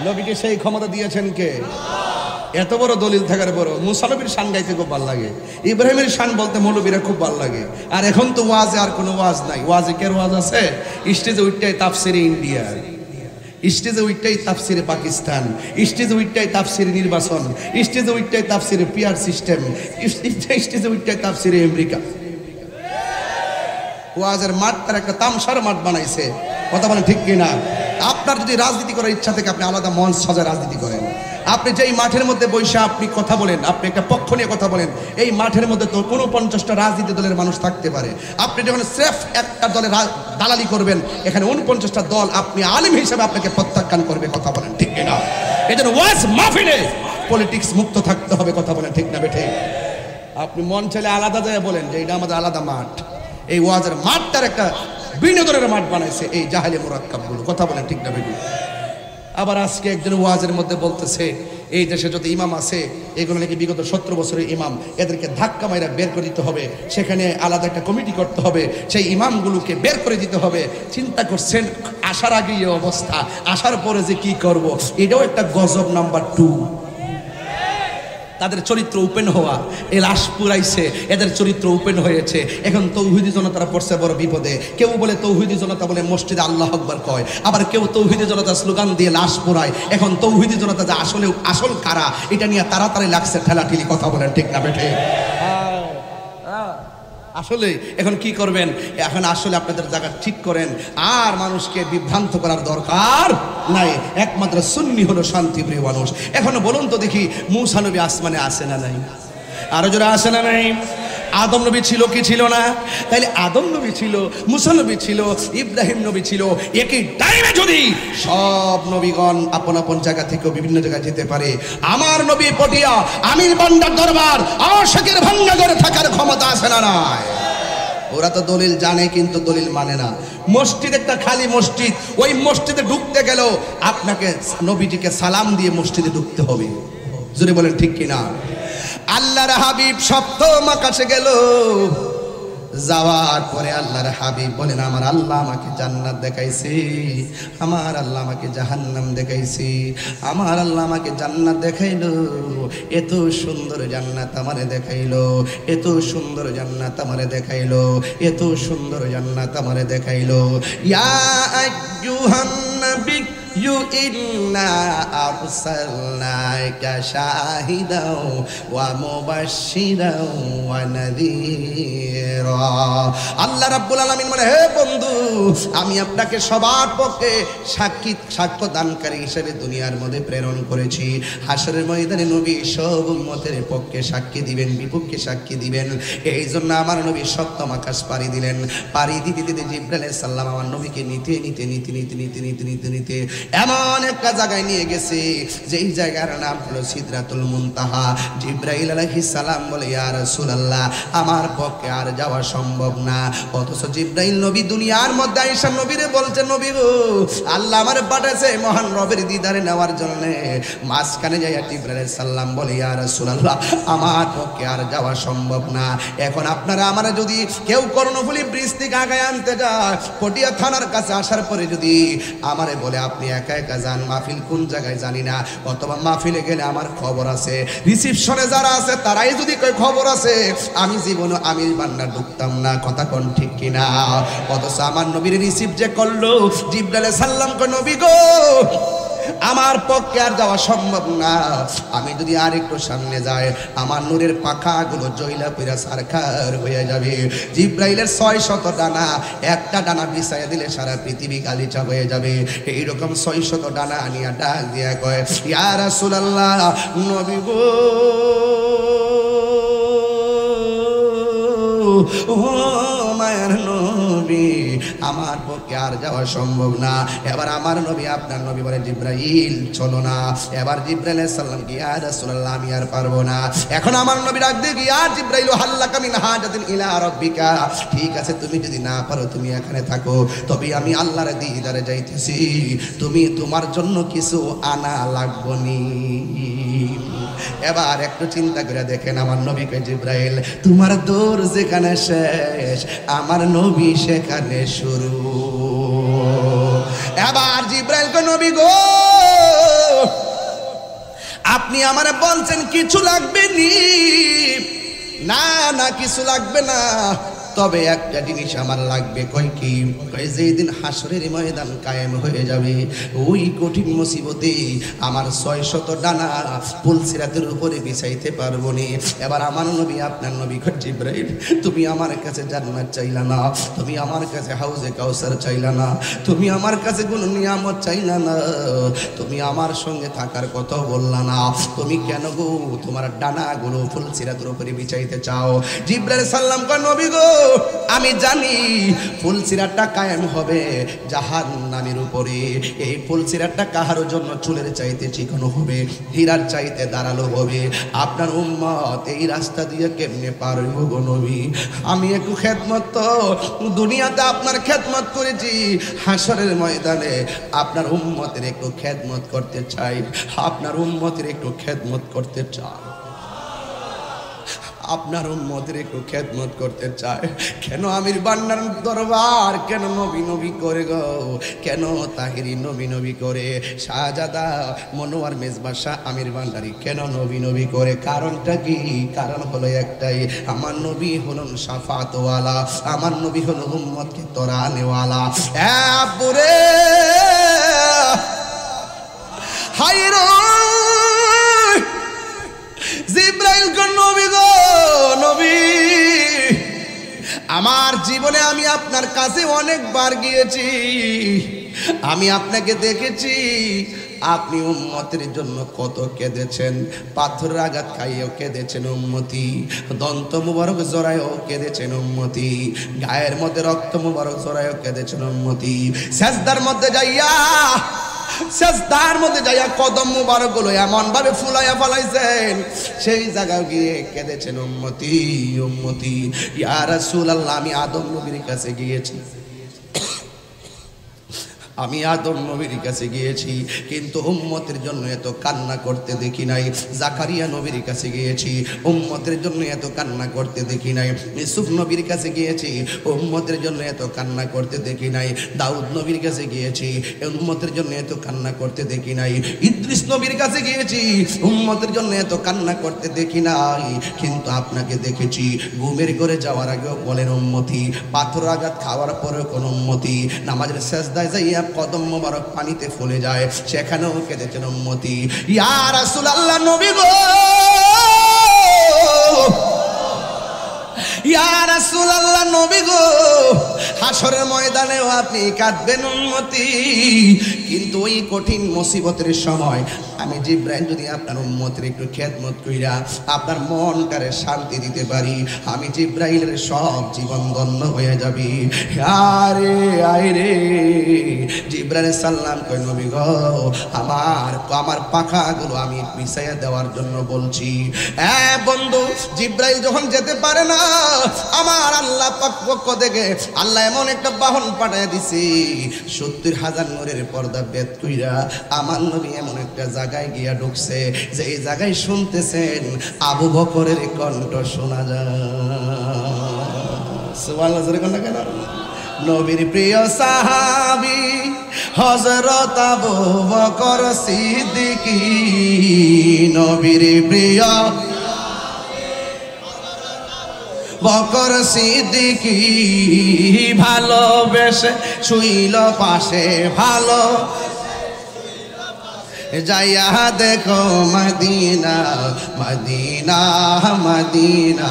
S1: নবীকে সেই ক্ষমতা দিয়েছেন কে? এত বড় দলিল থাকার বড় মুসা নবীর শান গাইতে খুব ভালো লাগে, ইব্রাহিমের শান বলতে মৌলবীরা খুব ভালো লাগে। আর এখন তো ওয়াজে আর কোনো ওয়াজ নাই। ওয়াজে কের ওয়াজ আছে? স্টেজে উঠটাই তাফসিরে ইন্ডিয়া, স্টেজে উঠটাই তাফসিরে পাকিস্তান, স্টেজে উঠটাই তাফসিরে নির্বাচন, স্টেজে উঠটাই তাফসিরে পিয়ার সিস্টেম, স্টেজে উঠটাই তাফসিরে আমেরিকা। ওয়াজের মাঠ তার একটা তামসার মাঠ বানাইছে। কথা বলেন ঠিক কিনা? আপনার যদি রাজনীতি করার ইচ্ছা থেকে আপনি আলাদা মঞ্চ সাজা রাজনীতি করেন। আপনি যেই মাঠের মধ্যে বসে আপনি কথা বলেন, আপনি একটা পক্ষ নিয়ে কথা বলেন, এই মাঠের মধ্যে তো কোনো 50টা রাজনীতি দলের মানুষ থাকতে পারে। আপনি যখন স্রেফ একটা দলের দালালি করবেন, এখানে 49টা দল আপনি আলেম হিসেবে আপনাকে প্রত্যাখ্যান করবে। কথা বলেন ঠিক কিনা? এই জন্য ওয়াজ মাহফিলে পলিটিক্স মুক্ত থাকতে হবে। কথা বলেন ঠিক না বেঠে? আপনি মন চাইলে আলাদা জায়গায় বলেন যে এটা আমাদের আলাদা মাঠ। এই ওয়াজের মাঠটার একটা বিনোদনের মাঠ বানাইছে এই জাহেলি মুরাক্কাবগুলো। কথা বলেন ঠিক না বেঠে? আবার আজকে একজন ওয়াজের মধ্যে বলতেছে এই দেশে যত ইমাম আছে এগুলো নাকি বিগত 17 বছরের ইমাম, এদেরকে ধাক্কা মাইরা বের করে দিতে হবে, সেখানে আলাদা একটা কমিটি করতে হবে, সেই ইমামগুলোকে বের করে দিতে হবে। চিন্তা করছেন আসার আগে এই অবস্থা, আসার পরে যে কি করব, এটাও একটা গজব নাম্বার 2। তাদের চরিত্র ওপেন হওয়া, এই লাশ পুরাইছে, এদের চরিত্র ওপেন হয়েছে। এখন তৌহিদি জনতারা পড়ছে বড় বিপদে। কেউ বলে তৌহিদি জনতা বলে মসজিদে আল্লাহ আকবার কয়, আবার কেউ তৌহিদি জনতা স্লোগান দিয়ে লাশ পুরায়। এখন তৌহিদি জনতা যে আসল কারা এটা নিয়ে তাড়াতাড়ি লাগছে ঠেলাঠেলি। কথা বলেন ঠিক না বেঠে? আসলে এখন কি করবেন? এখন আসলে আপনাদের জায়গা ঠিক করেন, আর মানুষকে বিভ্রান্ত করার দরকার নাই। একমাত্র সুন্নি হলো শান্তিপ্রিয় মানুষ। এখনো বলুন তো দেখি, মুসা নবী আসমানে আসে না নাই? আরো জোরে আসে না নাই? আদম নবী ছিল কি ছিল না? তাইলে আদম নবী ছিল, মুসা নবী ছিল, ইব্রাহিম নবী ছিল। একই টাইমে যদি সব নবীগণ আপন আপন জায়গা থেকে বিভিন্ন জায়গায় যেতে পারে, আমার নবী পটিয়া আমির বান্দার দরবার আশিকের ভাঙ্গা ঘরে থাকার ক্ষমতা আছে না নাই? ওরা তো দলিল জানে কিন্তু দলিল মানে না। মসজিদ একটা খালি মসজিদ, ওই মসজিদে ঢুকতে গেল আপনাকে নবীজিকে সালাম দিয়ে মসজিদে ঢুকতে হবে। জোরে বলেন ঠিক কিনা? আল্লাহর হাবিব সপ্তম আকাশে গেল, যাওয়ার পরে আল্লাহর হাবিব বলেন আমার আল্লাহ আমাকে জান্নাত দেখাইছে, আমার আল্লাহ আমাকে জাহান্নাম দেখাইছে, আমার আল্লাহ আমাকে জান্নাত দেখাইলো, এত সুন্দর জান্নাত আমারে দেখাইলো, এত সুন্দর জান্নাত আমারে দেখাইলো, এত সুন্দর জান্নাত আমারে দেখাইলো। ইয়া আইয়ুহান নবী ইন্না আরসালনাকা শাহিদাও ওয়া মুবাশশিরাও ওয়া নাযীরা। আল্লাহ রাব্বুল আলামিন মানে, হে বন্ধু, আমি আপনাকে সবার পক্ষে সাক্ষ্য দানকারী হিসেবে দুনিয়ার মধ্যে প্রেরণ করেছি। হাসরের ময়দানে নবী সব উম্মতের পক্ষে সাক্ষী দিবেন, বিপক্ষে সাক্ষী দিবেন। এই জন্য আমার নবী সপ্তম আকাশ পাড়ি দিলেন। পাড়ি দিতে দিতে জিবরাইল আলাইহিস সালাম আমার নবীকে নিতে নিতে নিতে নিতে নিতে নিতে নিতে নিতে এমন একটা জায়গায় নিয়ে গেছে যেই জায়গার নাম হলো সিদরাতুল মুনতাহা। জিবরাইল আলাইহিস সালাম বলে, ইয়া রাসূলুল্লাহ, আমার পক্ষে আর যাওয়া সম্ভব না। অথচ জিবরাইল নবী দুনিয়ার মধ্যে আয়েশা নবীরে বলছে, নবী গো, আল্লাহ আমারে পাঠাইছে মহান রবের দিদারে নেওয়ার জন্য। মাঝখানে যাইয়া জিবরাইল আলাইহিস সালাম বলে, ইয়া রাসূলুল্লাহ, আমার পক্ষে আর যাওয়া সম্ভব না। এখন আপনারা আমারে যদি কেউ কর্ণফুলী ব্রিজ থেকে আগায় আনতে যায়, পটিয়া থানার কাছে আসার পরে যদি আমারে বলে আপনি একা একা যান, মাহফিল কোন জায়গায় জানি না, অথবা মাহফিলে গেলে আমার খবর আছে, রিসিপশনে যারা আছে তারাই যদি কয় খবর আছে, আমি জীবনে আমির বান্নার ঢুকতাম না। কথা কোন ঠিক কিনা? অথচ আমার নবীর রিসিভ যে করলো, জিবরাইল আলাইহিস সালাম কয়, নবী গো, আমার পক্ষে আর যাওয়া সম্ভব না। আমি যদি আর একটু সামনে যাই, আমার নূরের পাখাগুলো জয়লা পিরা সারখার হয়ে যাবে। জিবরাইলের 600 ডানা, একটা ডানা বিছাইয়া দিলে সারা পৃথিবী গালিচা হয়ে যাবে। এইরকম 600 ডানা আনিয়া ডাক দিয়া কয়, ইয়া রাসূলুল্লাহ, নবী গো, ও মায়ের নবী, আমার পক্ষে আর যাওয়া সম্ভব না। এবার আমার নবী আপনার নবী বলে জিব্রাইল চলো না। এবার জিব্রাইল আলাইহিস সালাম কি ইয়া রাসূলুল্লাহ আমি আর পারবো না। এখন আমার নবী ডাক দিয়ে ইয়া জিব্রাইল হাল্লাকা মিন হাজাতিন ইলা রাব্বিকা, ঠিক আছে তুমি যদি না পারো তুমি এখানে থাকো, তবে আমি আল্লাহর দিদারে যাইতেছি, তুমি তোমার জন্য কিছু আনা লাগবনি। এবার একটু চিন্তা করে দেখেন আমার নবীকে জিব্রাইল তোমার দৌড় যেখানে শেষ আমার নবী সেখানে শুরু। এবার জিব্রাইল কো নবী গো আপনি আমারে বলছেন কিছু লাগবে নি? না না কিছু লাগবে না, তবে একটা জিনিস আমার লাগবে। কই কি? কই যেদিন হাসরের ময়দান কায়েম হয়ে যাবে ওই কঠিন মুসিবতে আমার 600 ডানা পুলসিরাতের উপরে বিছাইতে পারবো নি। এবার আমার নবী আপনার নবী জিব্রাইল তুমি আমার কাছে জান্নাত চাইলা না, তুমি আমার কাছে হাউজে কাউসার চাইলা না, তুমি আমার কাছে কোনো নিয়ামত চাইলা না, তুমি আমার সঙ্গে থাকার কথা বললা না, তুমি কেন গো তোমার ডানাগুলো ফুলসিরাতের উপরে বিছাইতে চাও? জিব্রাইল সাল্লাম কয় নবী গো আমি জানি ফুলসিরাতটা কায়েম হবে জাহান্নামের উপরে। এই ফুলসিরাতটা কাহার জন্য চুলের চাইতে চিকন হবে, হীরার চাইতে ধারালো হবে। আপনার উম্মত এই রাস্তা দিয়ে কেমনে পার হইব গো নবী? আমি একটু খেদমত তো দুনিয়াতে আপনার খেদমত করেছি, হাসরের ময়দানে আপনার উম্মতের একটু খেদমত করতে চাই, আপনার উম্মতের একটু খেদমত করতে চাই, আপনার উম্মতের একটু খেদমত করতে চায়। কেন আমির বান্নার দরবার কেন নবী নবী করে গো? কেন তাহিরি নবী নবী করে? শাহজাদা মনোয়ার মেজবা শাহ আমির বান্নারি কেন নবী নবী করে? কারণটা কি? কারণ হলো একটাই, আমার নবী হলেন শাফাতওয়ালা, আমার নবী হলো উম্মতকে তরানেওয়ালা। বুরে হাই রে জিব্রাইল গো নবী গো নবী, আমার জীবনে আমি আপনার কাছে অনেকবার গিয়েছি, আমি আপনাকে দেখেছি আপনি উম্মতের জন্য কত কেঁদেছেন, পাথরের আঘাত খাইয়েও কেঁদেছেন উম্মতি, দন্ত মুবারক জড়ায়ও কেঁদেছেন উম্মতি, গায়ের মধ্যে রক্ত মুবারক জড়ায়ও কেঁদেছেন উম্মতি, সেজদার মধ্যে যাইয়া সেজদার মধ্যে যাইয়া কদম মুবারক গুলো এমন ভাবে ফুলাইয়া ফলাইছেন সেই জায়গায় গিয়ে কেঁদেছেন উম্মতি উম্মতি। ইয়া রাসূলুল্লাহ আমি আদম নবীর কাছে গিয়েছি, আমি আদম নবীর কাছে গিয়েছি কিন্তু উম্মতের জন্য এত কান্না করতে দেখি নাই। জাকারিয়া নবীর কাছে গিয়েছি, উম্মতের জন্য এত কান্না করতে দেখি নাই। ইউসুফ নবীর কাছে গিয়েছি, উম্মতের জন্য এত কান্না করতে দেখি নাই। দাউদ নবীর কাছে গিয়েছি, উম্মতের জন্য এত কান্না করতে দেখি নাই। ইদ্রিস নবীর কাছে গিয়েছি, উম্মতের জন্য এত কান্না করতে দেখি নাই। কিন্তু আপনাকে দেখেছি ঘুমের ঘরে যাওয়ার আগেও বলেন উম্মতি, পাথর আঘাত খাওয়ার পরেও কোন উম্মতি, নামাজের সেজদায় যাইয়া কদম মোবারক পানিতে ফুলে যায় সেখানেও কেঁদেছেন উম্মতি। ইয়া রাসূলুল্লাহ নবী গো, ইয়া রাসূলুল্লাহ নবী গো, হাসরের ময়দানেও আপনি কাঁদবেন উম্মতি, কিন্তু ওই কঠিন মুসিবতের সময় আমি জিব্রাইল যদি আপনার উম্মতের একটু খেদমত কইরা আপনার মনটারে শান্তি দিতে পারি, আমি জিব্রাইলের সব জীবন ধন্য হয়ে যাবে। আরে আইরে জিব্রাইল সাল্লাম কই নবী গো আমার পাখাগুলো আমি বিছাইয়া দেওয়ার জন্য বলছি। বন্ধু জিব্রাইল যখন যেতে পারে না, আমার আল্লাহ পাক পক্ষ থেকে আল্লাহ এমন একটা বাহন পাঠায় দিছে 70,000 নূরের পর্দা বেদ কইরা আমার নবী এমন একটা জায়গায় গিয়া ঢুকছে যে এই জায়গায় শুনতেছেন আবু বকরের কণ্ঠ শোনা যায়। সুবহানাল্লাহ জোরে কোন কেন? নবীর প্রিয় সাহাবী হযরত আবু বকর সিদ্দিকী, নবীর প্রিয় বকর সিদ্দিকী, ভালোবেসে শুইল পাশে, ভালো যাইয়া দেখো মদিনা মদিনা মদিনা।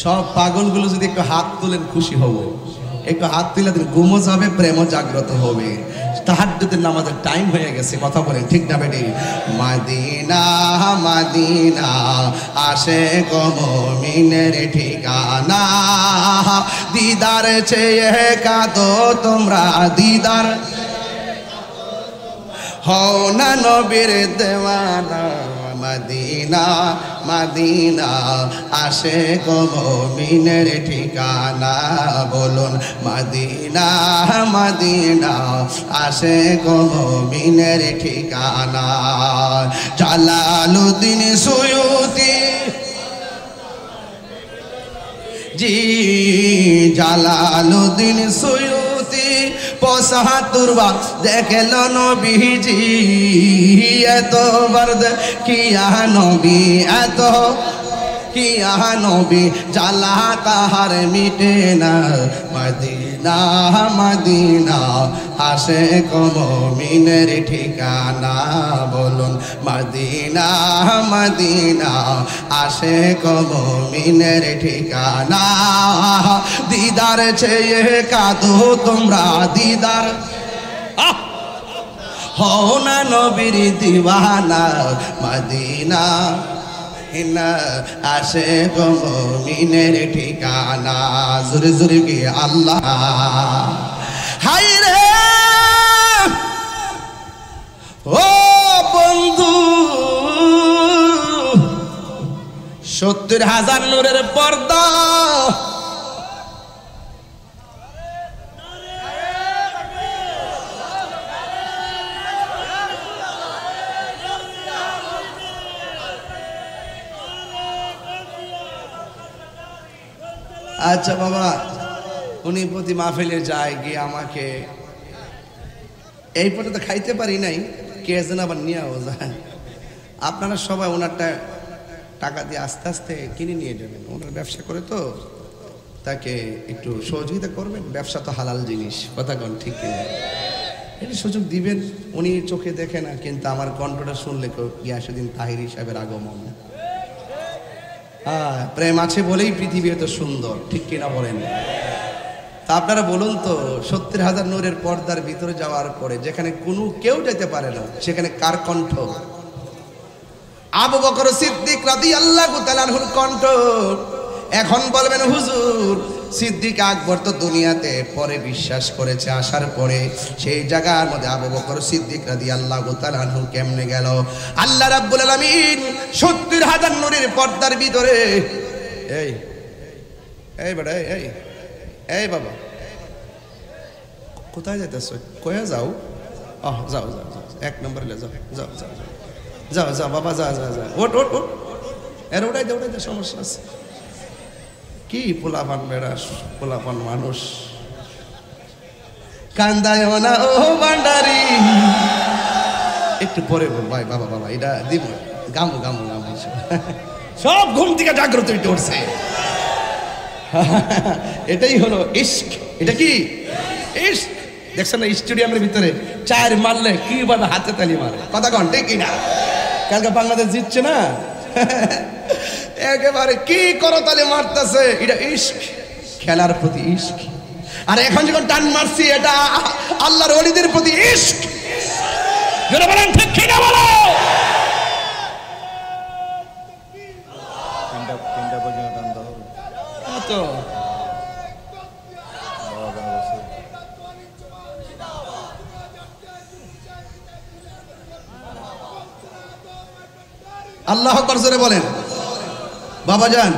S1: সব পাগলগুলো যদি একটু হাত তুলেন খুশি হব, একটু হাত তুলে ঘুমো যাবে, প্রেমও জাগ্রত হবে। তাহাজ্জুদের নামাজের টাইম হয়ে গেছে, কথা বলেন ঠিক না বেটি? মদিনা মদিনা আশিক মুমিনের ঠিকানা, দিদার চেয়ে কাঁদো তোমরা, দিদার হও না নবীর দেওয়ানা। মদিনা মদিনা আশিক মুমিনের ঠিকানা, বলুন মদিনা মদিনা আশিক মুমিনের ঠিকানা। জালালউদ্দিন সুয়ুতি জি, জালালউদ্দিন সুয়ুতি ৭৫ বার দেখল নবীজি, এতবার কিয়া নবী, এত কিয়া নবী, জ্বালা কাহার মিটে না। মদিনা মদিনা আশিক মুমিনের ঠিকানা, বলুন মদিনা মদিনা আশিক মুমিনের ঠিকানা। দিদার চেয়ে কাঁদো তোমরা, দিদার হও না নবীর দিওয়ানা। মদিনা আশিক মুমিনের ঠিকানা। জোরে জোরে কি আল্লাহ। হাই রে ও বন্ধু, ৭০,০০০ নূরের পর্দা, আচ্ছা বাবা, উনি প্রতি মাহফিলে যায় গিয়ে আমাকে এই পর্যন্ত খাইতে পারি নাই, কে যেন আবার নিয়েও যায়। আপনারা সবাই ওনারটা টাকা দিয়ে আস্তে আস্তে কিনে নিয়ে যাবেন, ওনার ব্যবসা করে তো, তাকে একটু সহযোগিতা করবেন। ব্যবসা তো হালাল জিনিস, কথা কোন ঠিক কিনা? একটু সুযোগ দিবেন। উনি চোখে দেখে না, কিন্তু আমার কণ্ঠটা শুনলে গিয়াসউদ্দিন তাহিরি সাহেবের আগমন। প্রেম আছে বলেই পৃথিবী এত সুন্দর, ঠিক কিনা বলেন? তা আপনারা বলুন তো, ৭০,০০০ নূরের পর্দার ভিতরে যাওয়ার পরে যেখানে কোনো কেউ যেতে পারে না, সেখানে কার কণ্ঠ? আবু বকর সিদ্দিক রাদিয়াল্লাহু তাআলা আনহুর কণ্ঠ। এখন বলবেন হুজুর, সিদ্দিক আকবর তো দুনিয়াতে পরে বিশ্বাস করেছে, আসার পরে সেই জায়গার মধ্যে আবু বকর সিদ্দিক রাদিয়াল্লাহু তাআলা আনহু কেমনে গেল? আল্লাহ রাব্বুল আলামিন ৭০,০০০ নূরের পর্দার ভিতরে, এই এই বেটা, এই এই বাবা, কোথায় যাইতেছো? কয়া যাও? যাও যাও যাও, ১ নম্বরে যাও যাও যাও যাও যাও বাবা, যা যা যা, ওট ওট ওট, এর ওটাই দে, ওটাই দে, সমস্যা আছে কি? পোলাপান বেড়া, পোলাপান মানুষ, কান্দায় না ও ভান্ডারি। একটু পরে বল ভাই, বাবা বাবা এটা দিব, গামু গামু গামু, সব ঘুম থেকে জাগ্রত হইতে উঠছে। এটাই হলো ইশক। এটা কি ইশক? দেখছেন না স্টেডিয়ামের ভিতরে চার মারলে কি বলে হাতে তালি মারে, কথা কন ঠিক কিনা? কালকে বাংলাদেশ জিতছে না, একেবারে কি করতালি মারতেছে, এটা ইশক, খেলার প্রতি ইশক। আর এখন যখন টান মারছি, এটা আল্লাহর ওলিদের প্রতি ইশক। যারা বলেন ঠিক কিনা বলো। তিনটা পর্যন্ত টান দাও তো। আল্লাহু আকবার জোরে বলেন। বাবাজান,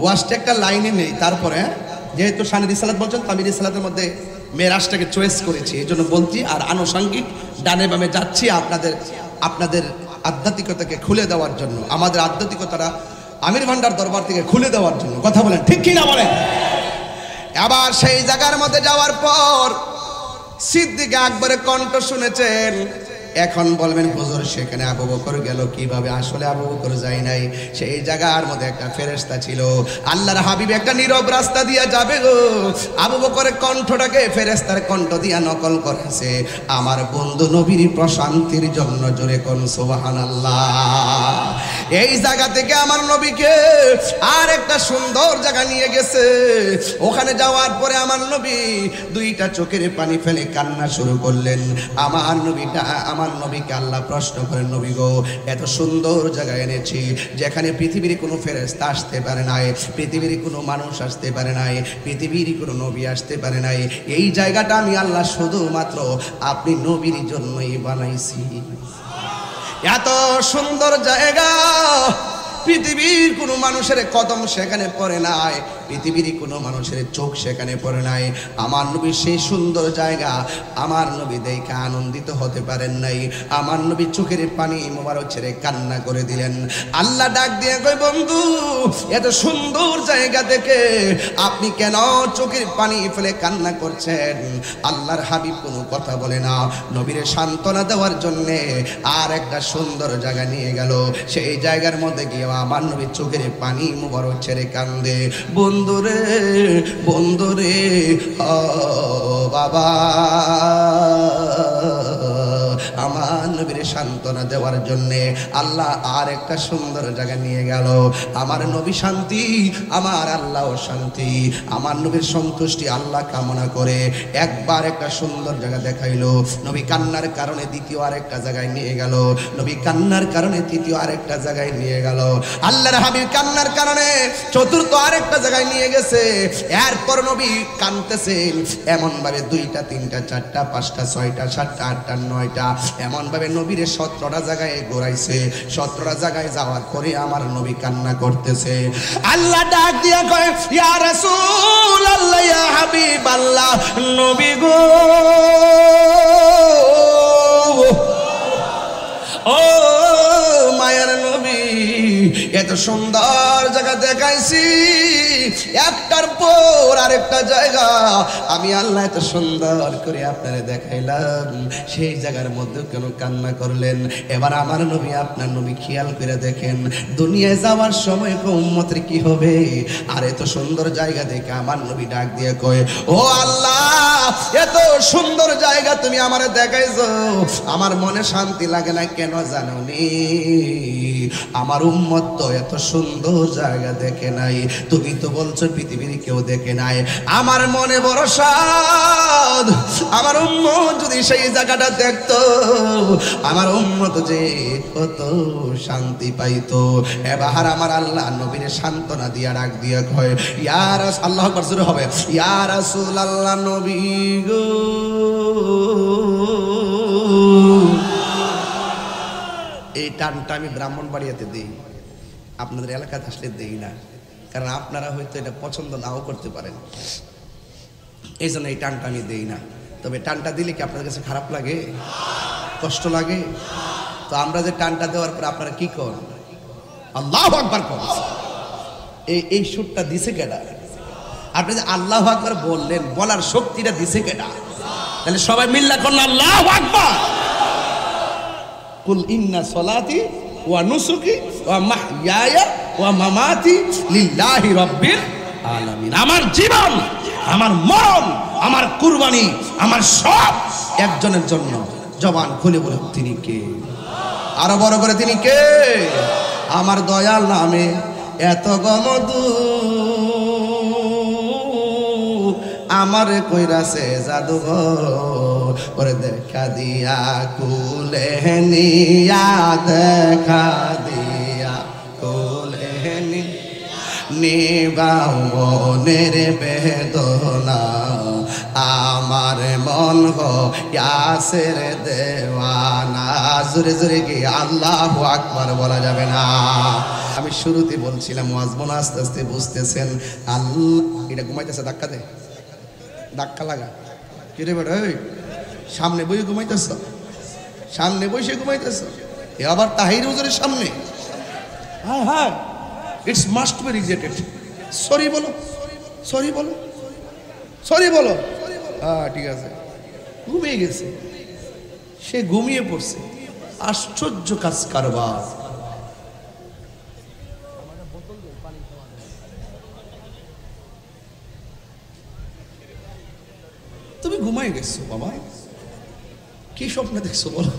S1: ওয়াজটা একটা লাইনে নেই, তারপরে যেহেতু শানের রিসালাত বলছেন, তামির রিসালাতের মধ্যে মেরাজটাকে চয়েস করেছি, এই জন্য বলছি। আর আনুষঙ্গিক ডানে বামে যাচ্ছি আপনাদের আধ্যাত্মিকতাকে খুলে দেওয়ার জন্য, আমাদের আধ্যাত্মিকতাটা আমির ভান্ডার দরবার থেকে খুলে দেওয়ার জন্য, কথা বলেন ঠিক কিনা বলেন। আবার সেই জায়গার মধ্যে যাওয়ার পর সিদ্দিক আকবরের কণ্ঠ শুনেছেন, এখন বলবেন হুজুর সেখানে আবু বকর গেল কিভাবে? আসলে আবু বকর যায় নাই, সেই জায়গার মধ্যে একটা ফেরেশতা ছিল। আল্লাহর হাবিব একটা নীরব রাস্তা দিয়ে যাবে গো, আবু বকরের কণ্ঠটাকে ফেরেশতার কণ্ঠ দিয়া নকল করেছে। আমার বন্ধু নবীর প্রশান্তির জন্য জোরে কোন সুবহানাল্লাহ। এই জায়গা থেকে আমার নবীকে আর একটা সুন্দর জায়গা নিয়ে গেছে। ওখানে যাওয়ার পরে আমার নবী দুইটা চোখের পানি ফেলে কান্না শুরু করলেন। আমার নবীকে আল্লাহ প্রশ্ন করেন, নবী গো, এত সুন্দর জায়গায় এনেছি যেখানে পৃথিবীর কোনো ফেরেশতা আসতে পারে নাই, পৃথিবীর কোনো মানুষ আসতে পারে নাই, পৃথিবীর কোনো নবী আসতে পারে নাই। এই জায়গাটা আমি আল্লাহ শুধুমাত্র আপনি নবীর জন্যই বানাইছি। এত সুন্দর জায়গা, পৃথিবীর কোনো মানুষের কদম সেখানে পড়ে নাই, পৃথিবীর কোনো মানুষের চোখ সেখানে পড়ে নাই। আমার নবী সেই সুন্দর জায়গা আমার নবী দেখে আনন্দিত হতে পারেন নাই। আমার নবী চোখের পানি মোবারক ছেড়ে কান্না করে দিলেন। আল্লাহ ডাক দিয়ে কই, বন্ধু এত সুন্দর জায়গা দেখে আপনি কেন চোখের পানি ফেলে কান্না করছেন? আল্লাহর হাবিব কোনো কথা বলে না, নবীরে সান্ত্বনা দেওয়ার জন্যে আর একটা সুন্দর জায়গা নিয়ে গেল। সেই জায়গার মধ্যে গিয়ে আমার নবী চোখের পানি মোবারক ছেড়ে কান্দে। বন্ধুরে বন্ধুরে ও বাবা, আমার নবীর সান্ত্বনা দেওয়ার জন্যে আল্লাহ আর একটা সুন্দর জায়গা নিয়ে গেল। আমার নবী শান্তি, আমার আল্লাহ শান্তি, আমার নবীর সন্তুষ্টি আল্লাহ কামনা করে একবার একটা সুন্দর জায়গা দেখাইলো। নবী কান্নার কারণে দ্বিতীয় আরেকটা জায়গায় নিয়ে গেল, নবী কান্নার কারণে তৃতীয় আরেকটা জায়গায় নিয়ে গেল। আল্লাহর হাবিব কান্নার কারণে চতুর্থ আরেকটা জায়গায় নিয়ে গেছে। এরপর নবী কাঁদতেছেন এমন ভাবে, দুইটা তিনটা চারটা পাঁচটা ছয়টা সাতটা আটটা নয়টা, এমন ভাবে নবীর 17টা জায়গায় ঘোরাইছে। 17টা জায়গায় যাওয়ার পরে আমার নবী কান্না করতেছে। আল্লাহ ডাক দিয়া কয়, ইয়া রাসূলুল্লাহ, ইয়া হাবিবাল্লাহ, নবী গো, ও মায়ার নবী, এত সুন্দর জায়গা দেখাইছি, একটার পর আরেকটা জায়গা আমি আল্লাহ এত সুন্দর করে আপনারে দেখাইলাম, সেই জায়গার মধ্যে কেন কান্না করলেন? এবার আমার নবী, আপনার নবী খেয়াল করে দেখেন, দুনিয়ায় যাওয়ার সময় উম্মতের কি হবে? আর এত সুন্দর জায়গা দেখে আমার নবী ডাক দিয়ে কয়, ও আল্লাহ, এত সুন্দর জায়গা তুমি আমারে দেখাইছো, আমার মনে শান্তি লাগে না কেন জানো নি? আমার উম্মত তো এত সুন্দর জায়গা দেখে নাই, তুমি তো বলছো পৃথিবীর কেউ দেখে নাই। আমার মনে বড় সাধ, আমার উম্মত যদি সেই জায়গাটা দেখতো, আমার উম্মত যে কত শান্তি পাইতো। এবার আমার আল্লাহ নবীর সান্ত্বনা দিয়া ডাক দিয়া কয়, ইয়া রাসূল, আল্লাহু আকবার জোরে হবে, ইয়া রাসূলুল্লাহ, নবী গো, এই টানটা আমি ব্রাহ্মণবাড়িয়াতে দিই, আপনাদের এলাকাতে আসলে দেই না, কারণ আপনারা হয়তো এটা পছন্দ নাও করতে পারেন, এই জন্য এই টানটা আমি দেই না। তবে টানটা দিলে কি আপনাদের কাছে খারাপ লাগে, কষ্ট লাগে? তো আমরা যে টানটা দেওয়ার পর আপনারা কি করেন? আল্লাহু আকবার করেন। এই সুরটা দিছে কেডা? আপনি যে আল্লাহু আকবার বললেন, বলার শক্তিটা দিছে কেডা? তাহলে সবাই মিল্লা করুন আল্লাহু আকবার। কুল ইন্না সলাতি ওয়া নুসুকি ওয়া মাহইয়ায়া ওয়া মামাতি লিল্লাহি রাব্বিল আলামিন। আমার জীবন, আমার মরণ, আমার কুরবানি, আমার সব একজনের জন্য। জবান খুলে বলে, তিনি কে? আরো বড় করে, তিনি কে? আমার দয়াল নামে এত গমদু, আমার কইরাছে জাদুঘর, ওরে দেখা দিয়া কুলে নিয়া, দেখা দিয়া কুলে নিবাও মনের বেদনা, আমার মন ইয়াসের দেওয়ানা। জোরে জোরে কি আল্লাহু আকবার বলা যাবে না? আমি শুরুতে বলছিলাম ওয়াজবন, আস্তে আস্তে বুঝতেছেন। আল্লাহ, এটা ঘুমাইতেছে, ধাক্কা দে, ধাক্কা লাগা। কি রে বেটা, সামনে বই ঘুমাইতেছ, সামনে বসে ঘুমাইতেছ, এ আবার তাহির হুজুরের সামনে? হ্যাঁ হ্যাঁ, it's must be rejected. Sorry বলো, সরি বলো, সরি বলো। হ্যাঁ ঠিক আছে, ঘুমিয়ে গেছে। সে ঘুমিয়ে পড়ছে। আশ্চর্য কাজ কারবার। তুমি ঘুমাই গেছো বাবা, কি স্বপ্ন দেখছো বলো?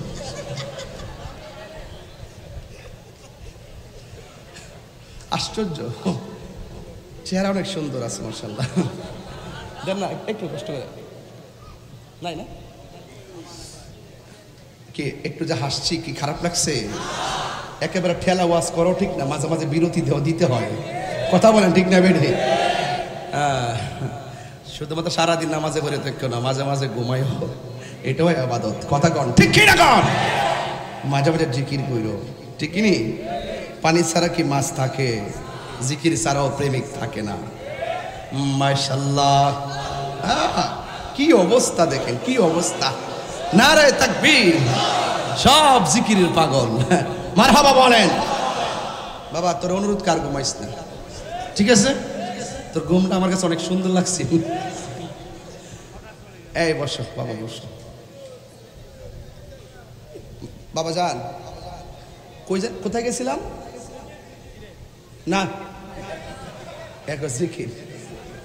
S1: আশ্চর্য, চেহারা অনেক সুন্দর আছে মাশাআল্লাহ। দেন না একটু কষ্ট করে, নাই না কি একটু যে হাসছি কি খারাপ লাগছে? একেবারে ঠেলা ওয়াজ করো ঠিক না, মাঝে মাঝে বিরতি দিতে হয়। কথা বলেন ঠিক না বেঠে? শুধুমাত্র সারাদিন নামাজে করে দেখো না, মাঝে মাঝে ঘুমাইও, এটাও ইবাদত। কথা কন ঠিক কি না কন? মাঝে মাঝে জিকির কইরো, ঠিক কি নি? পানি ছাড়া কি মাছ থাকে? জিকির ছাড়াও প্রেমিক থাকে না। মাশাআল্লাহ, কি অবস্থা দেখেন, কি অবস্থা! নারে তাকবীর! সব জিকিরের পাগল। মারহাবা বলেন। বাবা তোর অনুরোধ কার ঘুমাইস না, ঠিক আছে? তোর ঘুমটা আমার কাছে অনেক সুন্দর লাগছে। এই বসো বাবা, বসো বাবা। যান কই, কোথায় গেছিলাম না? এক জিকির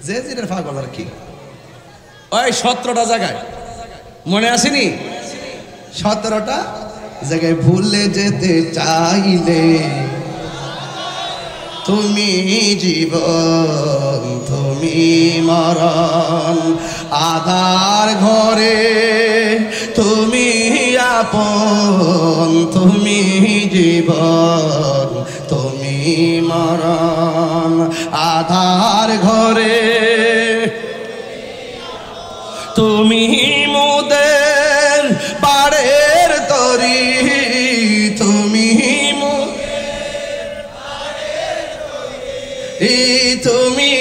S1: যে জিরের পাগল আর কি। ওই 17টা জায়গায় মনে আসেনি? 17টা জায়গায় ভুলে যেতে চাইলে তুমি জীবন, তুমি মরণ, আধার ঘরে তুমি আপন, তুমি জীবন, তুমি মরণ, আধার ঘরে তুমি মোদের পাড়ের তরি, তুমি তুমি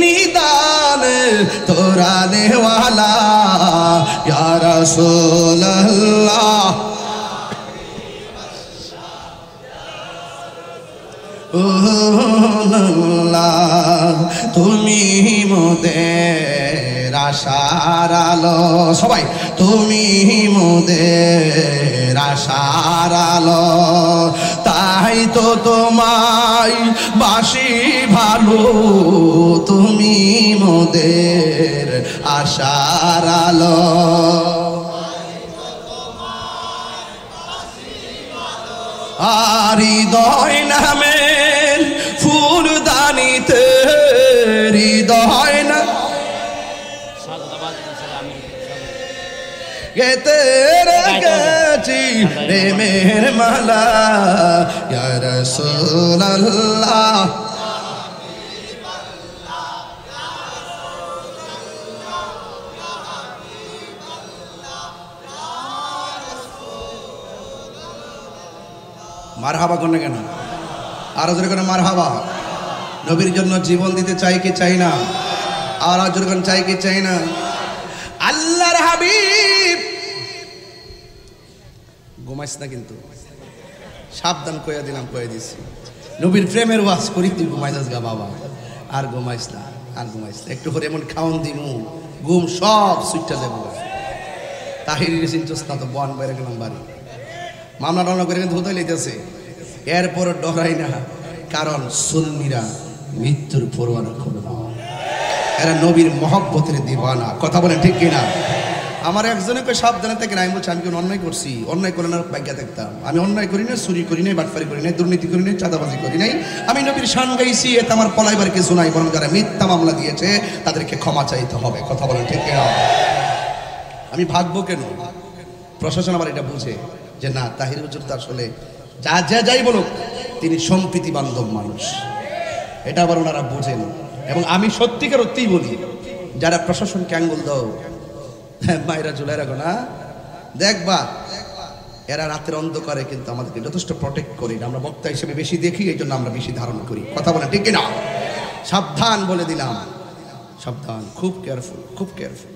S1: নিদান তোরা নেওয়ালা ইয়া রাসূলুল্লাহ। তুমি মোদের আশার আলো, সবাই তুমি মোদের আশার আলো, তাই তো তোমায় বাসি ভালো, তুমি মোদের আশার আলো। আর হৃদয় নামের ফুলদানিতে, হৃদয় না গেতে রেখেছি প্রেমের মালা ইয়া রাসূলুল্লাহ। মারহাবা কোন কেন? আরো জোরে কোন মারহাবা? নবীর জন্য জীবন দিতে চাই কি চাই না? আর জোরে কোন চাই কি চাই না? আল্লাহর হাবিব ঘুমাইস না কিন্তু, সাবধান কইয়া দিলাম, কইয়া দিছি। নবীর প্রেমের ওয়াজ করি, তুই ঘুমাইছিস গা বাবা, আর ঘুমাইস না, আর ঘুমাইস না। একটু করে এমন খাওন দিমু, ঘুম সব সুইটটা দেবো। তাহির চিনছস না তো, বন বেড়ে গেলাম বাড়ি, মামলা টামলা করে কিন্তু হতে লেগেছে। এরপর ডরাই না, কারণ সুন্নিরা মৃত্যুর পরোয়ানা করে না, এরা নবীর মহব্বতের দিওয়ানা। কথা বলেন ঠিক কিনা? আমার একজনকে সাবধানে থেকে আমি বলছি আমি কোন অন্যায় করছি? অন্যায় করে না ভাগ্যা দেখতাম। আমি অন্যায় করি না, চুরি করি নাই, বাটফারি করি নাই, দুর্নীতি করি নাই, চাঁদাবাজি করি নাই। আমি নবীর শান গাইছি, এতে আমার পলাইবার কিছু নাই। বরং যারা মিথ্যা মামলা দিয়েছে তাদেরকে ক্ষমা চাইতে হবে। কথা বলেন ঠিক কিনা? আমি ভাগবো কেন? প্রশাসন আবার এটা বুঝে যে না, তাহির হুজুর তো আসলে যাই বলুক তিনি সম্প্রীতি বান্ধব মানুষ, এটা আবার ওনারা বোঝেন। এবং আমি সত্যিকার অত্যিই বলি, যারা প্রশাসনকে আঙ্গুল দাও, মায়েরা জুলাই রাখো না, দেখবা এরা রাতের অন্ধকারে কিন্তু আমাদেরকে যথেষ্ট প্রটেক্ট করি। আমরা বক্তা হিসেবে বেশি দেখি, এই জন্য আমরা বেশি ধারণ করি। কথা বলেন ঠিক কিনা? সাবধান বলে দিলাম, সাবধান, খুব কেয়ারফুল, খুব কেয়ারফুল।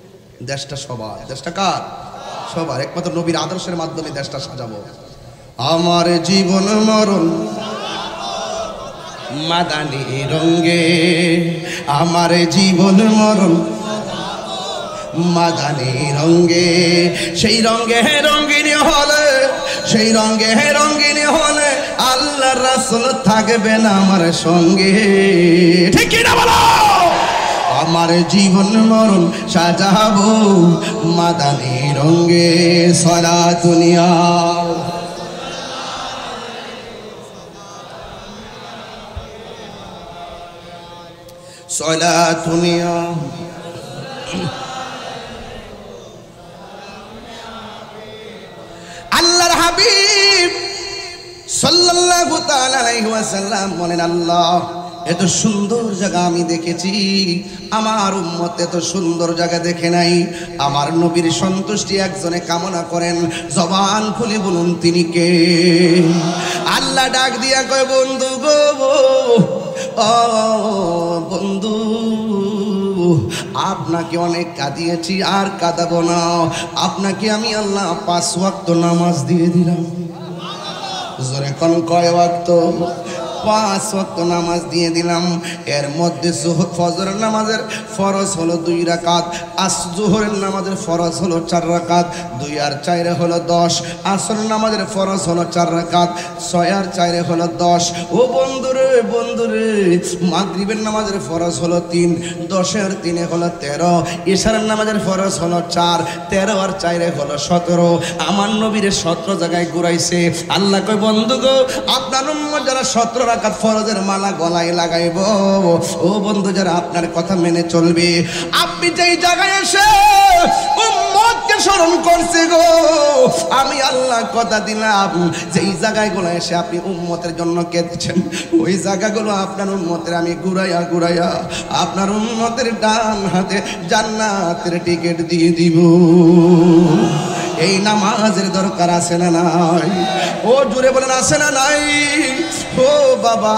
S1: দেশটা সবার, দেশটা কার? সবার। একমাত্র নবীর আদর্শের মাধ্যমে দেশটা সাজাবো। আমার জীবন মরণ মাদানী রঙ্গে, আমার জীবন মরণ মাদানী রঙ্গে, সেই রঙ্গে রঙ্গিনী হলে, সেই রঙ্গে রঙ্গিনী হলে আল্লাহ রাসূল থাকবেন আমার সঙ্গে। ঠিক কি না বলো? আমার জীবন মরণ সাজাবো মাদানী রঙ্গে। সালাতুনিয়া সালাতুনিয়া আল্লাহর হাবিব সাল্লাল্লাহু তাআলা আলাইহি ওয়াসাল্লাম বলেন, আল্লাহ এত সুন্দর জায়গা আমি দেখেছি, আমার উম্মত এত সুন্দর জায়গা দেখে নাই। আমার নবীর সন্তুষ্টি একজনে কামনা করেন, জবান খুলে বলুন তিনি কে? আল্লাহ ডাক দিয়া কয়, বন্ধু গো, ও বন্ধু, আপনাকে অনেক কাঁদিয়েছি, আর কাঁদাবো না। আপনাকে আমি আল্লাহ 5 ওয়াক্ত নামাজ দিয়ে দিলাম। জোরে কোন কয় ওয়াক্ত? 5 ওয়াক্ত নামাজ দিয়ে দিলাম। এর মধ্যে ফজর নামাজের ফরজ হলো 2 রাকাত, জোহরের নামাজের ফরজ হলো 4 রাকাত, 2 আর 4 হলো 10। আসর নামাজের ফরজ হলো 4 রাকাত, 6 আর 4 হলো 10। ও বন্ধুরে বন্ধুরে, মাগরিবের নামাজের ফরজ হলো 3, 10 আর 3 হলো 13। ইশারের নামাজের ফরজ হলো 4, 13 আর 4 হলো 17। আমার নবীর 17 জায়গায় ঘুরাইছে। আল্লাহ কয়, বন্ধু গো, আপনার উম্মত যারা 17 রাকাত ফরজের মালা গলায় লাগাইব, ও বন্ধু যারা আপনার কথা মেনে চলবে, আপনি যেই জায়গায় এসে উম্মতকে স্মরণ করছে গো, আমি আল্লাহ কথা দিলাম, যেই জায়গাগুলো এসে আপনি উম্মতের জন্য কেঁদেছেন, ওই জায়গাগুলো আপনার উম্মতের আমি ঘুরাইয়া ঘুরাইয়া আপনার উম্মতের ডান হাতে জান্নাতের টিকিট দিয়ে দিব। এই নামাজের দরকার আছে না নাই? ও জুড়ে বলেন, আছে না নাই? ও বাবা,